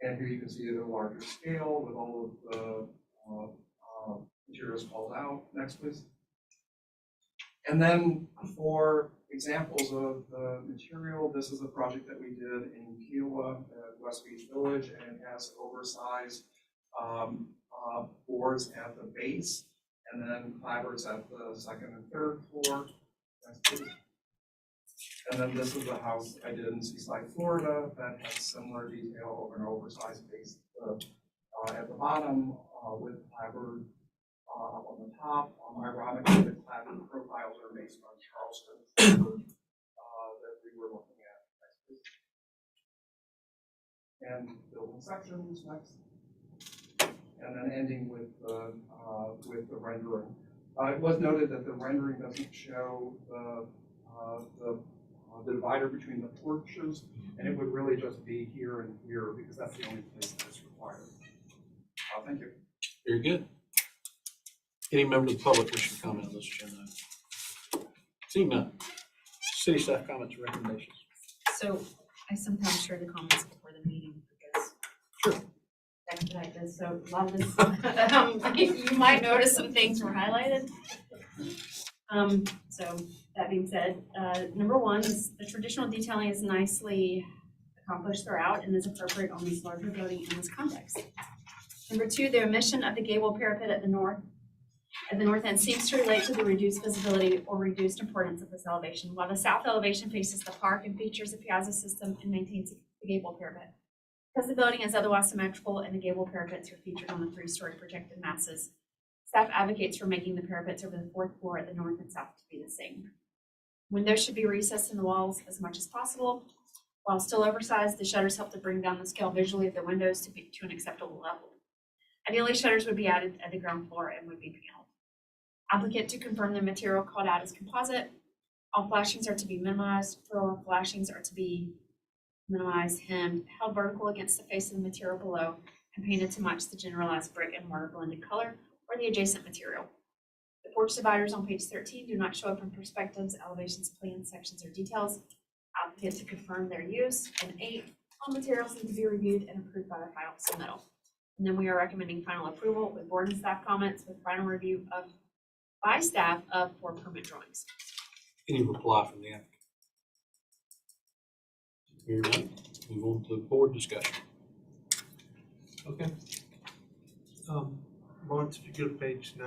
And here you can see it at a larger scale with all of the materials called out. Next, please. And then for examples of the material, this is a project that we did in Kiowa at West Beach Village, and it has oversized boards at the base, and then clapboards at the 2nd and 3rd floor. Next, please. And then this is the house I did in Seaside, Florida, that has similar detail of an oversized base at the bottom with clapboard on the top. Ironically, the clapboard profiles are based on Charleston that we were and building sections next. And then ending with the rendering. It was noted that the rendering doesn't show the divider between the porches, and it would really just be here and here because that's the only place that's required. Thank you. Very good. Any member of the public wishing to comment on this agenda? Seeing none. City staff comments or recommendations? So I sometimes share the comments before the meeting because. Sure. Expedite this, so a lot of this, you might notice some things were highlighted. So that being said, number one is the traditional detailing is nicely accomplished throughout and is appropriate on this larger building in this context. Number two, the omission of the gable parapet at the north end seems to relate to the reduced visibility or reduced importance of this elevation, while the south elevation faces the park and features a piazza system and maintains the gable parapet. Because the building is otherwise symmetrical and the gable parapets are featured on the 3-story projected masses, staff advocates for making the parapets over the 4th floor at the north and south to be the same. Windows should be recessed in the walls as much as possible. While still oversized, the shutters help to bring down the scale visually of the windows to an acceptable level. Ideally, shutters would be added at the ground floor and would be paneled. Applicant to confirm the material called out as composite. All flashings are to be minimized. Floor flashings are to be minimized, hemmed, held vertical against the face of the material below, and painted to match the generalized brick and mortar blended color or the adjacent material. The porch dividers on page 13 do not show up in perspectives, elevations, plans, sections, or details. Applicant to confirm their use. And 8, all materials need to be reviewed and approved by the final submittal. And then we are recommending final approval with board and staff comments with final review by staff for permit drawings. Any reply from the applicant? Hearing none, move on to board discussion. Okay. Lawrence, if you go to page 9.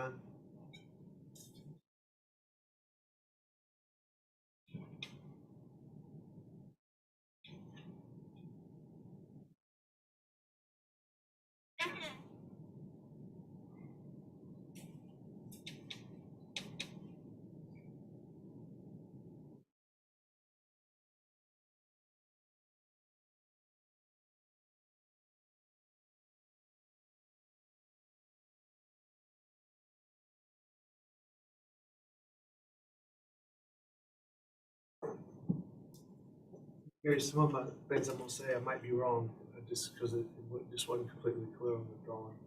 Gary, some of my things I'm gonna say, I might be wrong, just because it just wasn't completely clear on the drawing.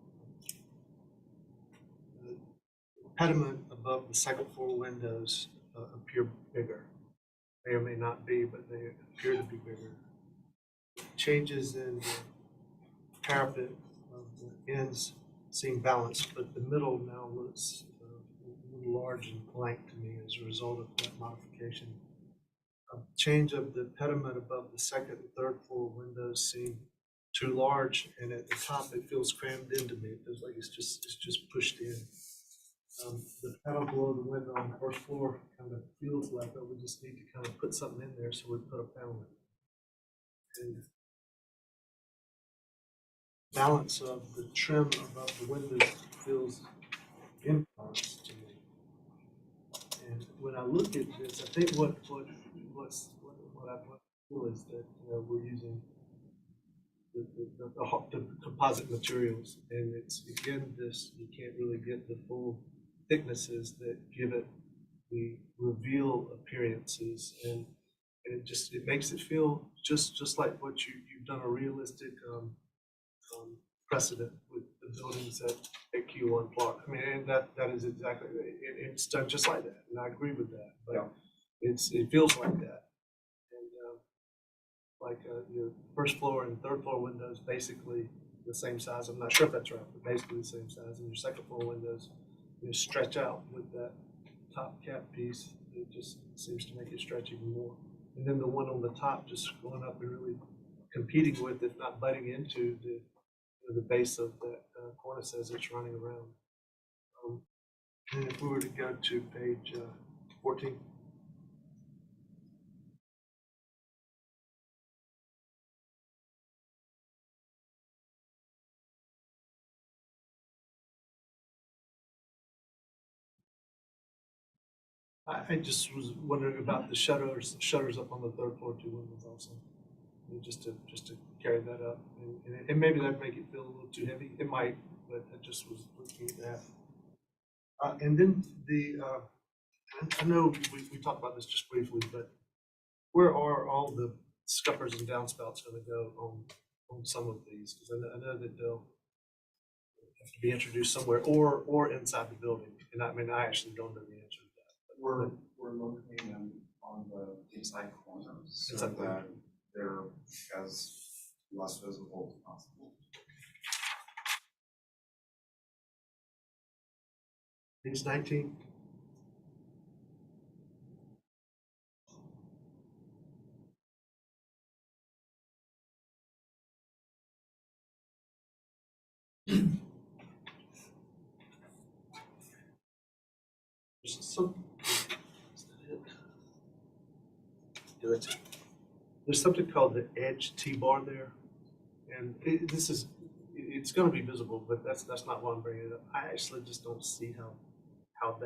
The pediment above the second floor windows appear bigger. May or may not be, but they appear to be bigger. Changes in the parapet of the ends seem balanced, but the middle now looks a little large and blank to me as a result of that modification. Change of the pediment above the second and third floor windows seem too large, and at the top it feels crammed into me. It feels like it's just pushed in. The panel below the window on the first floor kind of feels like, oh, we just need to kind of put something in there, so we put a panel in. And balance of the trim above the windows feels imbalanced to me. And when I look at this, I think what I feel is that we're using the composite materials, and it's again this, you can't really get the full thicknesses that give it the reveal appearances, and it makes it feel just like what you've done a realistic precedent with the buildings at Q1 Clark. I mean, and that is exactly it's done just like that, and I agree with that. But yeah, it feels like that, and like your first floor and third floor windows basically the same size. I'm not sure if that's right, but basically the same size. And your second floor windows stretch out with that top cap piece. It just seems to make it stretch even more. And then the one on the top just going up and really competing with, if not butting into the base of that cornice as it's running around. And if we were to go to page 14. I just was wondering about the shutters up on the third floor, 2 windows also. just to carry that up. And maybe that'd make it feel a little too heavy. It might, but I just was looking at that. And then I know we talked about this just briefly, but where are all the scuppers and downspouts going to go on some of these? Because I know that they'll have to be introduced somewhere or inside the building. And I actually don't know the answer to that. But We're locating them on the inside corners so Inside that they're as less visible as possible. Page 19. There's something called the edge T-bar there, and it's going to be visible, but that's not why I'm bringing it up. I actually just don't see how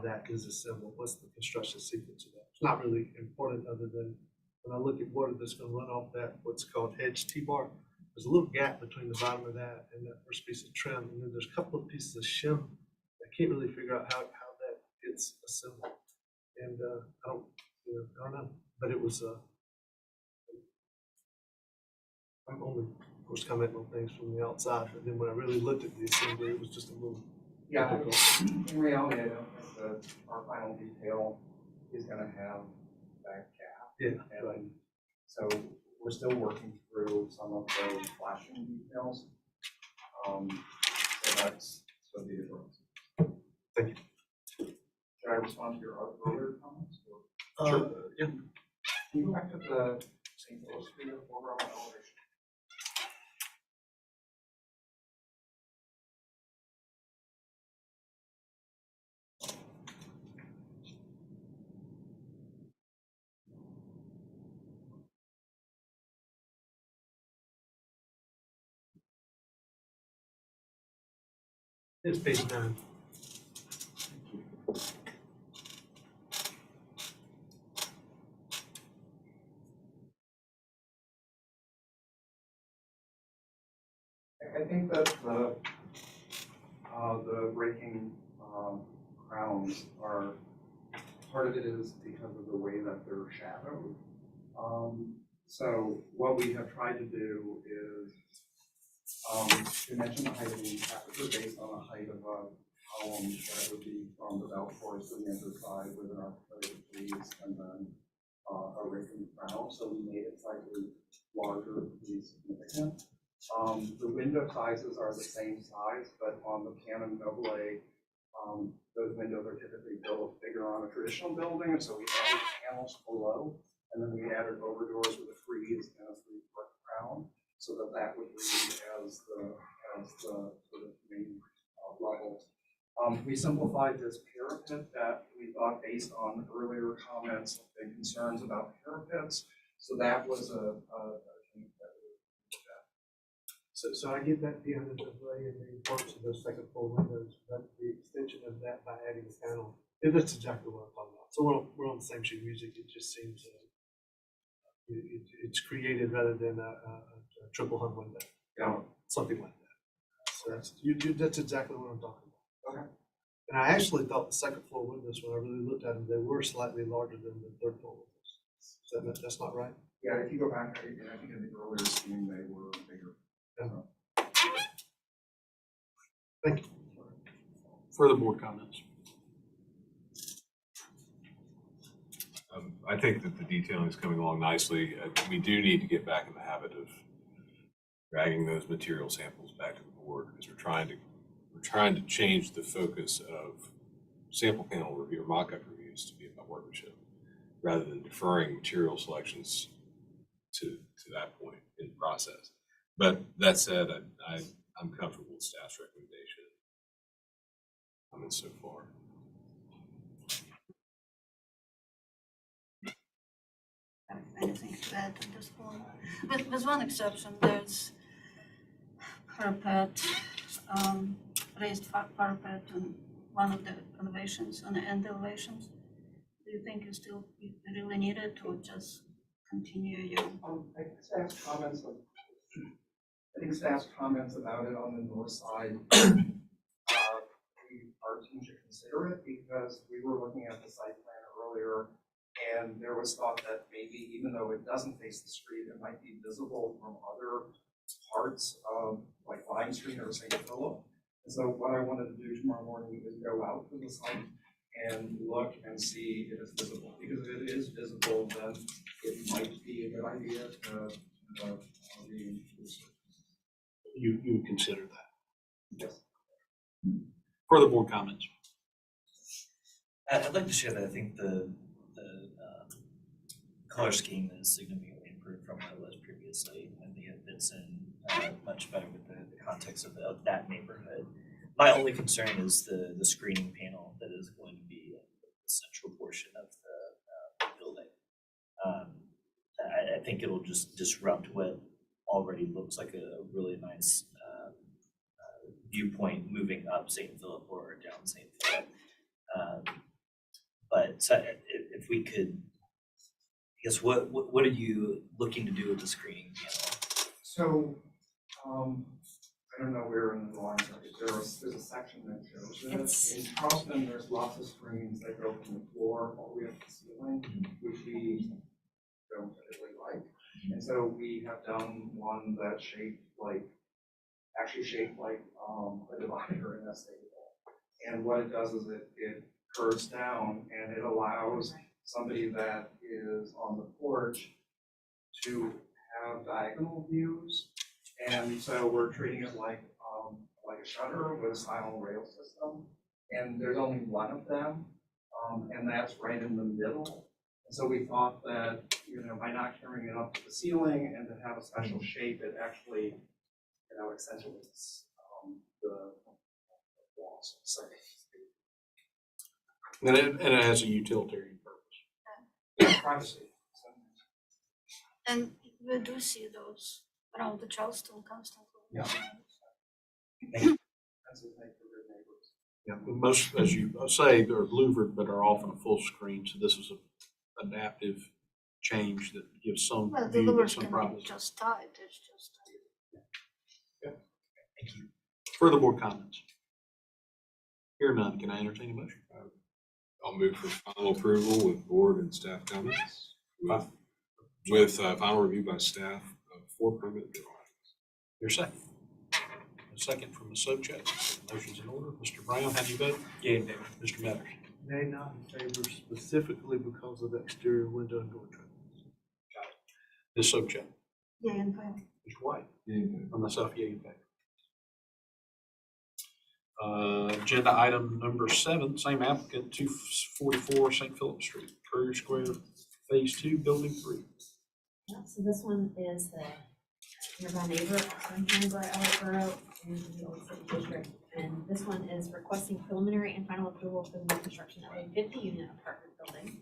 that is assembled. What's the construction sequence of that? It's not really important other than when I look at water that's going to run off that what's called edge T-bar. There's a little gap between the bottom of that and that first piece of trim, and then there's a couple of pieces of shim. I can't really figure out how that gets assembled, and I don't know. But it was I'm only, of course, commenting on things from the outside, but then when I really looked at the assembly, it was just a little. Yeah, in reality, I don't think that our final detail is gonna have that gap. Yeah, And right. so we're still working through some of those flashing details. So that's the difference. Thank you. Should I respond to your earlier comments? Sure. Yeah. Can you go back to the St. Louis Street over on elevation? It's page 9. I think that the breaking crowns are, part of it is because of the way that they're shadowed. So what we have tried to do is dimension the height of the aperture based on the height of a column that would be from the belt force to the underside with an architrave piece and then a raking crown. So we made it slightly larger to be significant. The window sizes are the same size, but on the Canon Noble, those windows are typically built bigger on a traditional building, and so we added panels below, and then we added overdoors with a frieze and a three-foot crown, so that would read as the sort of main levels. We simplified this parapet that we thought, based on earlier comments and concerns about parapets, so that was a change that we looked at. So I get that the end of the way and the importance of those second floor windows, but the extension of that by adding a panel, that's exactly what I'm talking about. So we're on the same sheet of music. It just seems it's created rather than a triple hung window, something like that. So that's exactly what I'm talking about. Okay. And I actually thought the second floor windows, when I really looked at them, they were slightly larger than the third floor windows. That's not right? Yeah, if you go back, I think in the earlier scheme, they were bigger. Yeah. Thank you. Further board comments? I think that the detailing is coming along nicely. We do need to get back in the habit of dragging those material samples back to the board because we're trying to change the focus of sample panel review or mock-up reviews to be about workmanship rather than deferring material selections to that point in the process. But that said, I'm comfortable with staff's recommendation. So far. Anything to add at this point? With one exception, there's parapet, raised parapet on one of the elevations, on the end elevations. Do you think you really need it, or just continue you. I think staff's comments about it on the north side, our team should consider it because we were looking at the site plan earlier and there was thought that maybe even though it doesn't face the street, it might be visible from other parts of like Vine Street or St. Philip. And so what I wanted to do tomorrow morning is go out to the site and look and see if it's visible. Because if it is visible, then it might be a good idea to reintroduce it. You would consider that. Yes. Further board comments? I'd like to share that I think the color scheme is significantly improved from what it was previously. I think it fits in much better with the context of that neighborhood. My only concern is the screening panel that is going to be the central portion of the building. I think it'll just disrupt what already looks like a really nice viewpoint moving up St. Philip or down St. Philip. But so if we could, I guess, what are you looking to do with the screening panel? So, I don't know where in the drawings there's a section that shows it. In Charleston, there's lots of screens that go from the floor all the way up to the ceiling, which we don't typically like. And so we have done one that's actually shaped like a divider in a stable. And what it does is it curves down and it allows somebody that is on the porch to have diagonal views. And so we're treating it like a shutter with a silent rail system. And there's only one of them, and that's right in the middle. And so we thought that, by not carrying it up to the ceiling and to have a special shape, it actually, accentuates the walls. So, And it has a utilitarian purpose. privacy. And we do see those around the Charleston constantly. Yeah. Yeah, most, as you say, they're louvered, but are often a full screen. So this is an adaptive change that gives some Well, the view, but louvers some can be privacy. just tight, it's just. Thank you. Further board comments? Hear none, can I entertain a motion? I'll move for final approval with board and staff comments, with final review by staff for permit drawings. Your second. A second from Ms. Sobczak. Motion's in order. Mr. Brown, how do you vote? Yea in favor. Mr. Metters? Nay, not in favor specifically because of the exterior window and door trim. Ms. Sobczak? Yeah, in fact. Mr. White? And myself, yea in favor. Agenda item number 7, same applicant, 244 St. Philip Street, Courier Square, Phase 2, Building 3. Yeah, so this one is the nearby neighbor from Hannibal, Ellisboro, in the Old City District. And this one is requesting preliminary and final approval for the new construction of a 50-unit apartment building.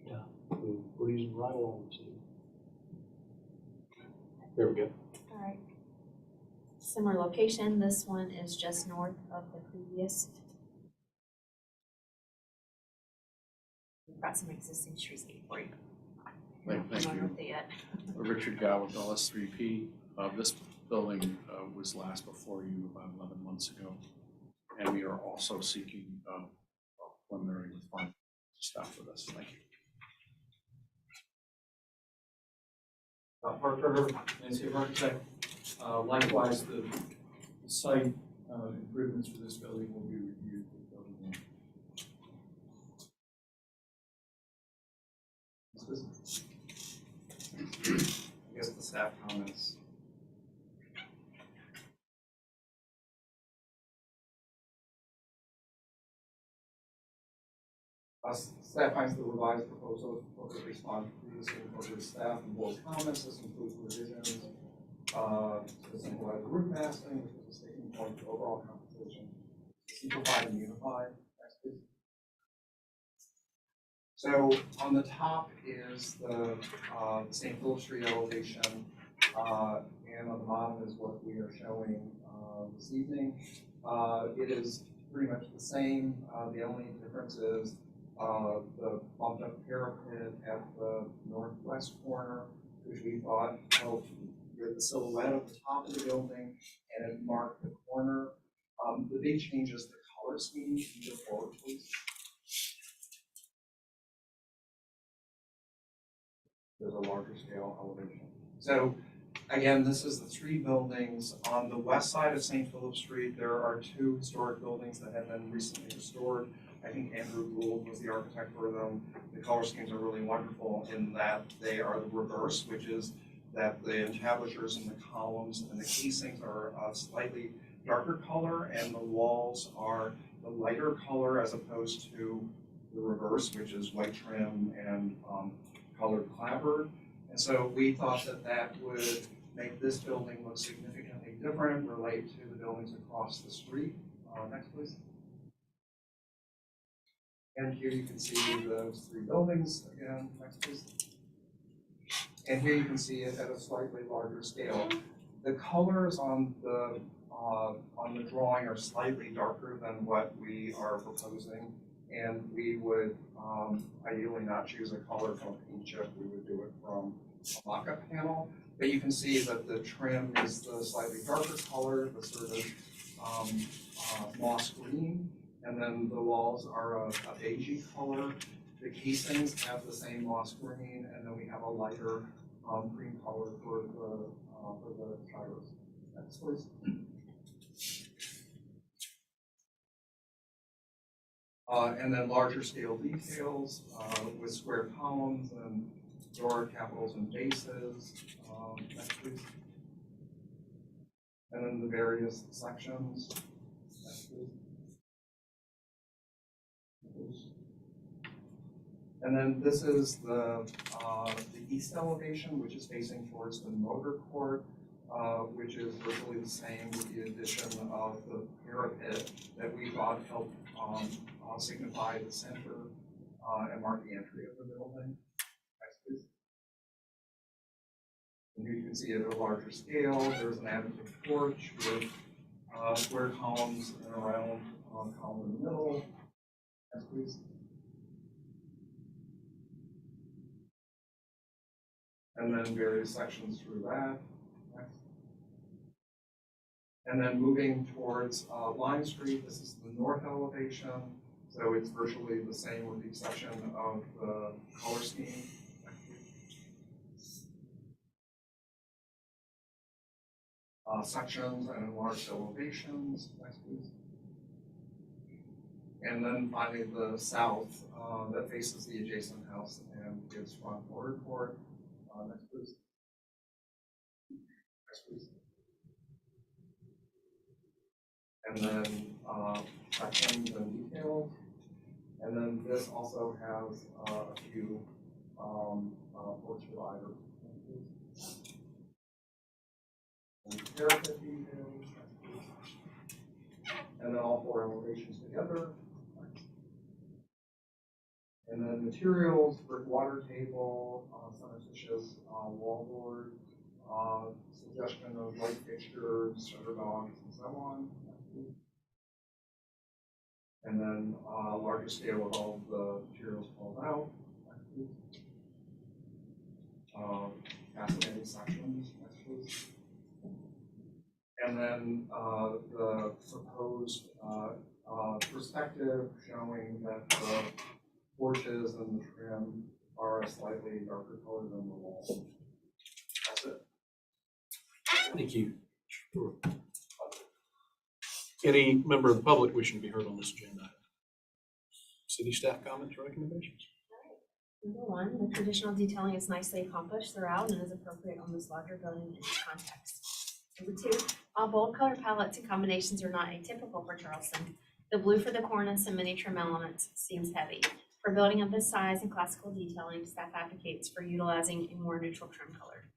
Yeah, we're using right along the There we go. All right. Similar location, this one is just north of the previous. We've got some existing streetscape for you. Thank you. Richard Gow with LS3P. This building was last before you about 11 months ago. And we are also seeking preliminary with final staff for this. Thank you. Park River, landscape architect. Likewise, the site improvements for this building will be reviewed with building one. I guess the staff comments. Staff finds the revised proposal respond to previously reported staff and board comments. This includes revisions to the simplified roof massing, which was a sticking point for overall composition. Simplified and unified. Next, please. So on the top is the St. Philip Street elevation, and on the bottom is what we are showing this evening. It is pretty much the same. The only difference is the bumped up parapet at the northwest corner, which we thought helped with the silhouette of the top of the building and it marked the corner. The big change is the color scheme. Can you go forward, please? There's a larger scale elevation. So again, this is the three buildings. On the west side of St. Philip Street, there are two historic buildings that have been recently restored. I think Andrew Gould was the architect for them. The color schemes are really wonderful in that they are the reverse, which is that the entablatures and the columns and the casings are a slightly darker color and the walls are the lighter color as opposed to the reverse, which is white trim and colored clapboard. And so we thought that that would make this building look significantly different, relate to the buildings across the street. Next, please. And here you can see those three buildings again. Next, please. And here you can see it at a slightly larger scale. The colors on the drawing are slightly darker than what we are proposing, and we would ideally not choose a color from a paint chip. We would do it from a mock-up panel. But you can see that the trim is the slightly darker color, the sort of moss green, and then the walls are a beigey color. The casings have the same moss green, and then we have a lighter green color for the gyros. Next, please. And then larger scale details with square columns and door capitals and bases. Next, please. And then the various sections. Next, please. And then this is the east elevation, which is facing towards the motor court, which is virtually the same with the addition of the parapet that we thought helped signify the center and mark the entry of the building. Next, please. And here you can see at a larger scale, there's an additive porch with square columns and a round column in the middle. Next, please. And then various sections through that. Next. And then moving towards Lime Street, this is the north elevation. So it's virtually the same with the exception of the color scheme. Sections and enlarged elevations. Next, please. And then finally the south that faces the adjacent house and gives front motor court. Next, please. Next, please. And then sections and details. And then this also has a few porch dividers. And parapet details. And then all four elevations together. And then materials, brick water table, cementitious wallboard, suggestion of light fixtures, shutter dogs, and so on. And then larger scale of all the materials called out. Fascinating sections, next please. And then the proposed perspective showing that the porches and the trim are a slightly darker color than the wall. That's it. Thank you. Sure. Any member of the public wishing to be heard on this agenda? City staff comments or recommendations? Number one, the traditional detailing is nicely accomplished throughout and is appropriate on this larger building in its context. Number two, while bold color palettes and combinations are not atypical for Charleston, the blue for the cornice and many trim elements seems heavy. For a building of this size and classical detailing, staff advocates for utilizing a more neutral trim color.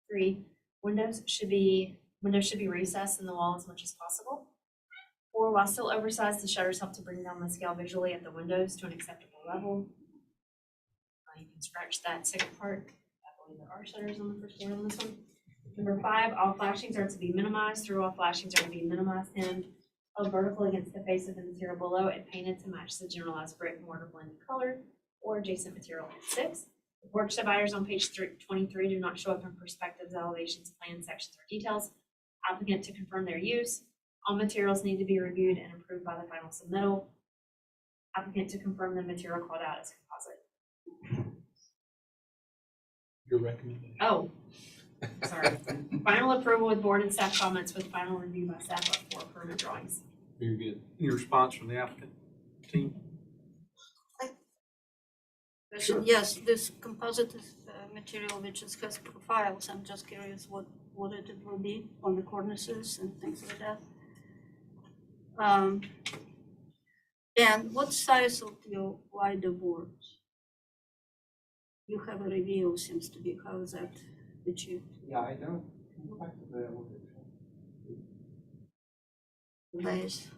Three, windows should be recessed in the wall as much as possible. Four, while still oversized, the shutters help to bring down the scale visually at the windows to an acceptable level. You can scratch that second part. I believe there are shutters on the first floor on this one. Number 5, all flashings are to be minimized. Through all flashings are to be minimized and held vertical against the face of the material below and painted to match the generalized brick mortar blended color or adjacent material. 6, the porch dividers on page 23 do not show up in perspectives, elevations, plans, sections, or details. Applicant to confirm their use. All materials need to be reviewed and approved by the final submittal. Applicant to confirm the material called out as composite. Your recommendation? Oh, sorry. Final approval with board and staff comments with final review by staff for permit drawings. Very good. Any response from the applicant team? Question, yes, this composite material which is has profiles, I'm just curious what it will be on the cornices and things like that. And what size of your wider boards? You have a review, seems to be, how is that achieved? Yeah, I don't. Go back to the elevation. Base.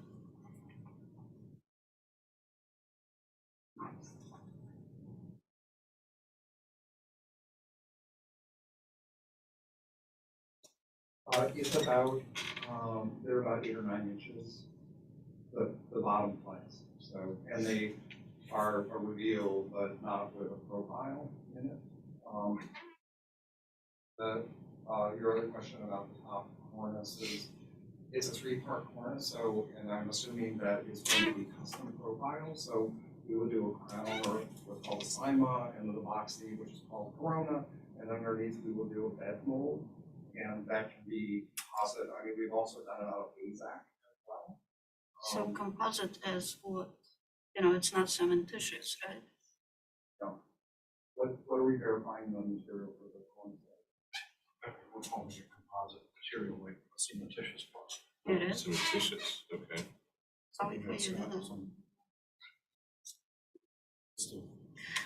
It's about, they're about 8 or 9 inches, the bottom plates. So, and they are a reveal, but not with a profile in it. Your other question about the top cornice is, it's a 3-part cornice, so, and I'm assuming that it's going to be custom profile. So we will do a crown or what's called a Sima, and then the boxy, which is called Corona, and underneath we will do a bed mold. And that can be composite. I mean, we've also done it out of AZAC as well. So composite as what? You know, it's not cementitious, right? No. What are we verifying the material for the cornice? What's called your composite material like cementitious part? It is. Cementitious, okay. So we put it in.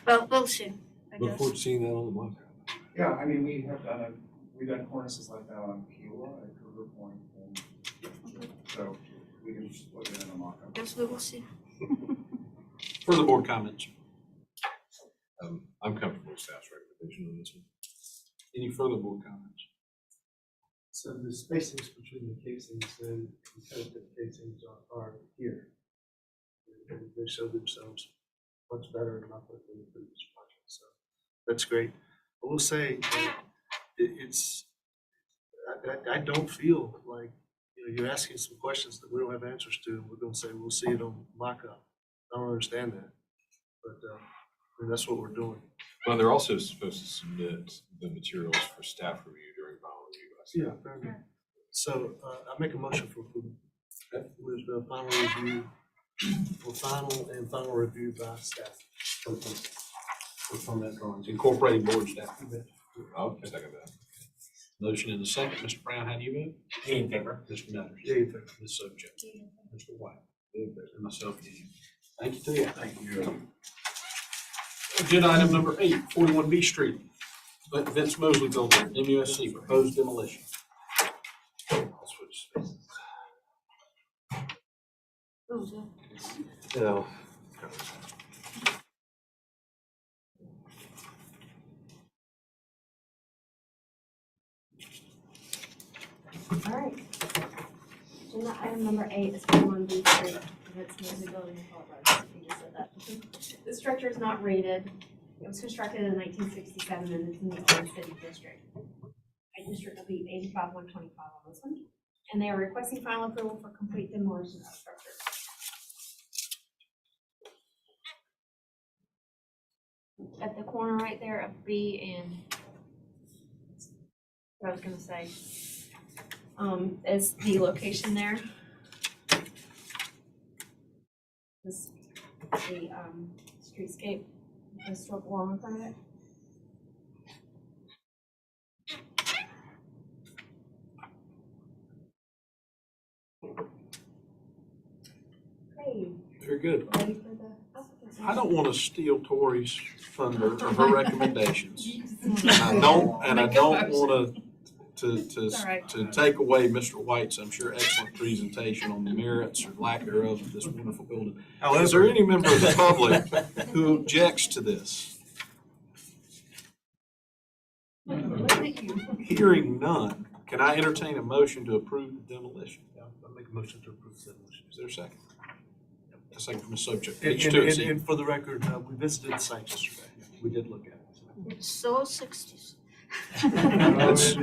Well, we'll see, I Look guess. forward to seeing that on the mock-up. Yeah, I mean, we have done it. We've done cornices like that on Kiowa at Cougar Point, and so we can just put it in a mock-up. Guess we will see. Further board comments? I'm comfortable with staff's recommendation on this one. Any further board comments? So the spacings between the casings and competitive casings are here. And they show themselves much better and not than the previous project, so that's great. I will say, I don't feel like, you know, you're asking some questions that we don't have answers to, and we're gonna say, we'll see it on mock-up. I don't understand that, but, I mean, that's what we're doing. Well, they're also supposed to submit the materials for staff review during final review. Yeah, fair enough. So, I make a motion for approval with the final review, for final review by staff. On that drawings, incorporating board staff. I'll second that. Motion in a second. Mr. Brown, how do you vote? In favor. Mr. Metters? Yeah, in favor. Ms. Sobchak? Mr. White? And myself, yes. Thank you to the applicant. Thank you. Agenda item number 8, 41 B Street, Vince Mosley Building, MUSC, proposed demolition. I'll switch spaces. No. All right. Agenda item number 8 is 41 B Street. That's Mosley Building. I apologize if you just said that. This structure is not rated. It was constructed in 1967 and it's in the Old City District. District will be 85-125 on this one. And they are requesting final approval for complete demolition of structure. At the corner right there of B and what I was gonna say, is the location there. This, the, streetscape, the historic wall in front of it. Okay, Very good. ready for the applicant's I don't want to steal Tori's thunder or her recommendations. I don't want to take away Mr. White's, I'm sure, excellent presentation on the merits or lack thereof of this wonderful building. Is there any member of the public who objects to this? Hearing none, can I entertain a motion to approve the demolition? I'll make a motion to approve the demolition. Is there a second? A second from the subject. And, Page two, and, see. and for the record, we visited the site yesterday. We did look at it. It's so 60s. That's-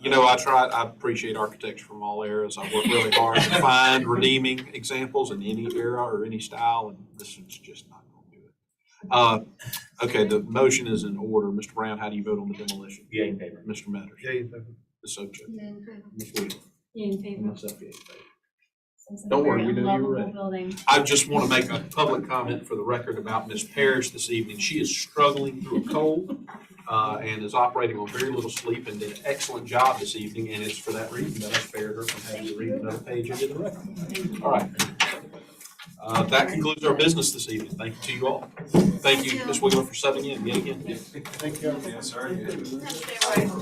You know, I appreciate architecture from all eras. I work really hard to find redeeming examples in any era or any style, and this one's just not going to do it. Okay, the motion is in order. Mr. Brown, how do you vote on the demolition? Yea in favor. Mr. Metters? Yay, in favor. The subject? Yeah, in favor. Ms. Wheeler? Yeah, in And favor. myself, yea in favor. It's a Don't worry, very we know you were unlovable ready. building. I just want to make a public comment for the record about Ms. Parrish this evening. She is struggling through a cold and is operating on very little sleep and did an excellent job this evening, and it's for that reason that I spared her from having to read another page into the record. All right. That concludes our business this evening. Thank you to you all. Thank you, Ms. Wheeler, for subbing in yet again. Thank you. Yes, sir.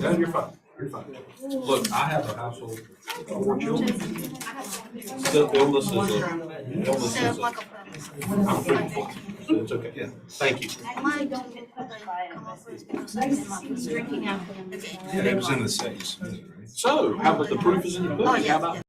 No, you're fine. You're fine. Look, I have a household of 4 children. The illness is a, I'm pretty fine. So it's okay. Yeah. Thank you. I might come up with because I was drinking after them. Yeah, it was in the States. So, how about the proof is in the Oh, pudding? yeah, How about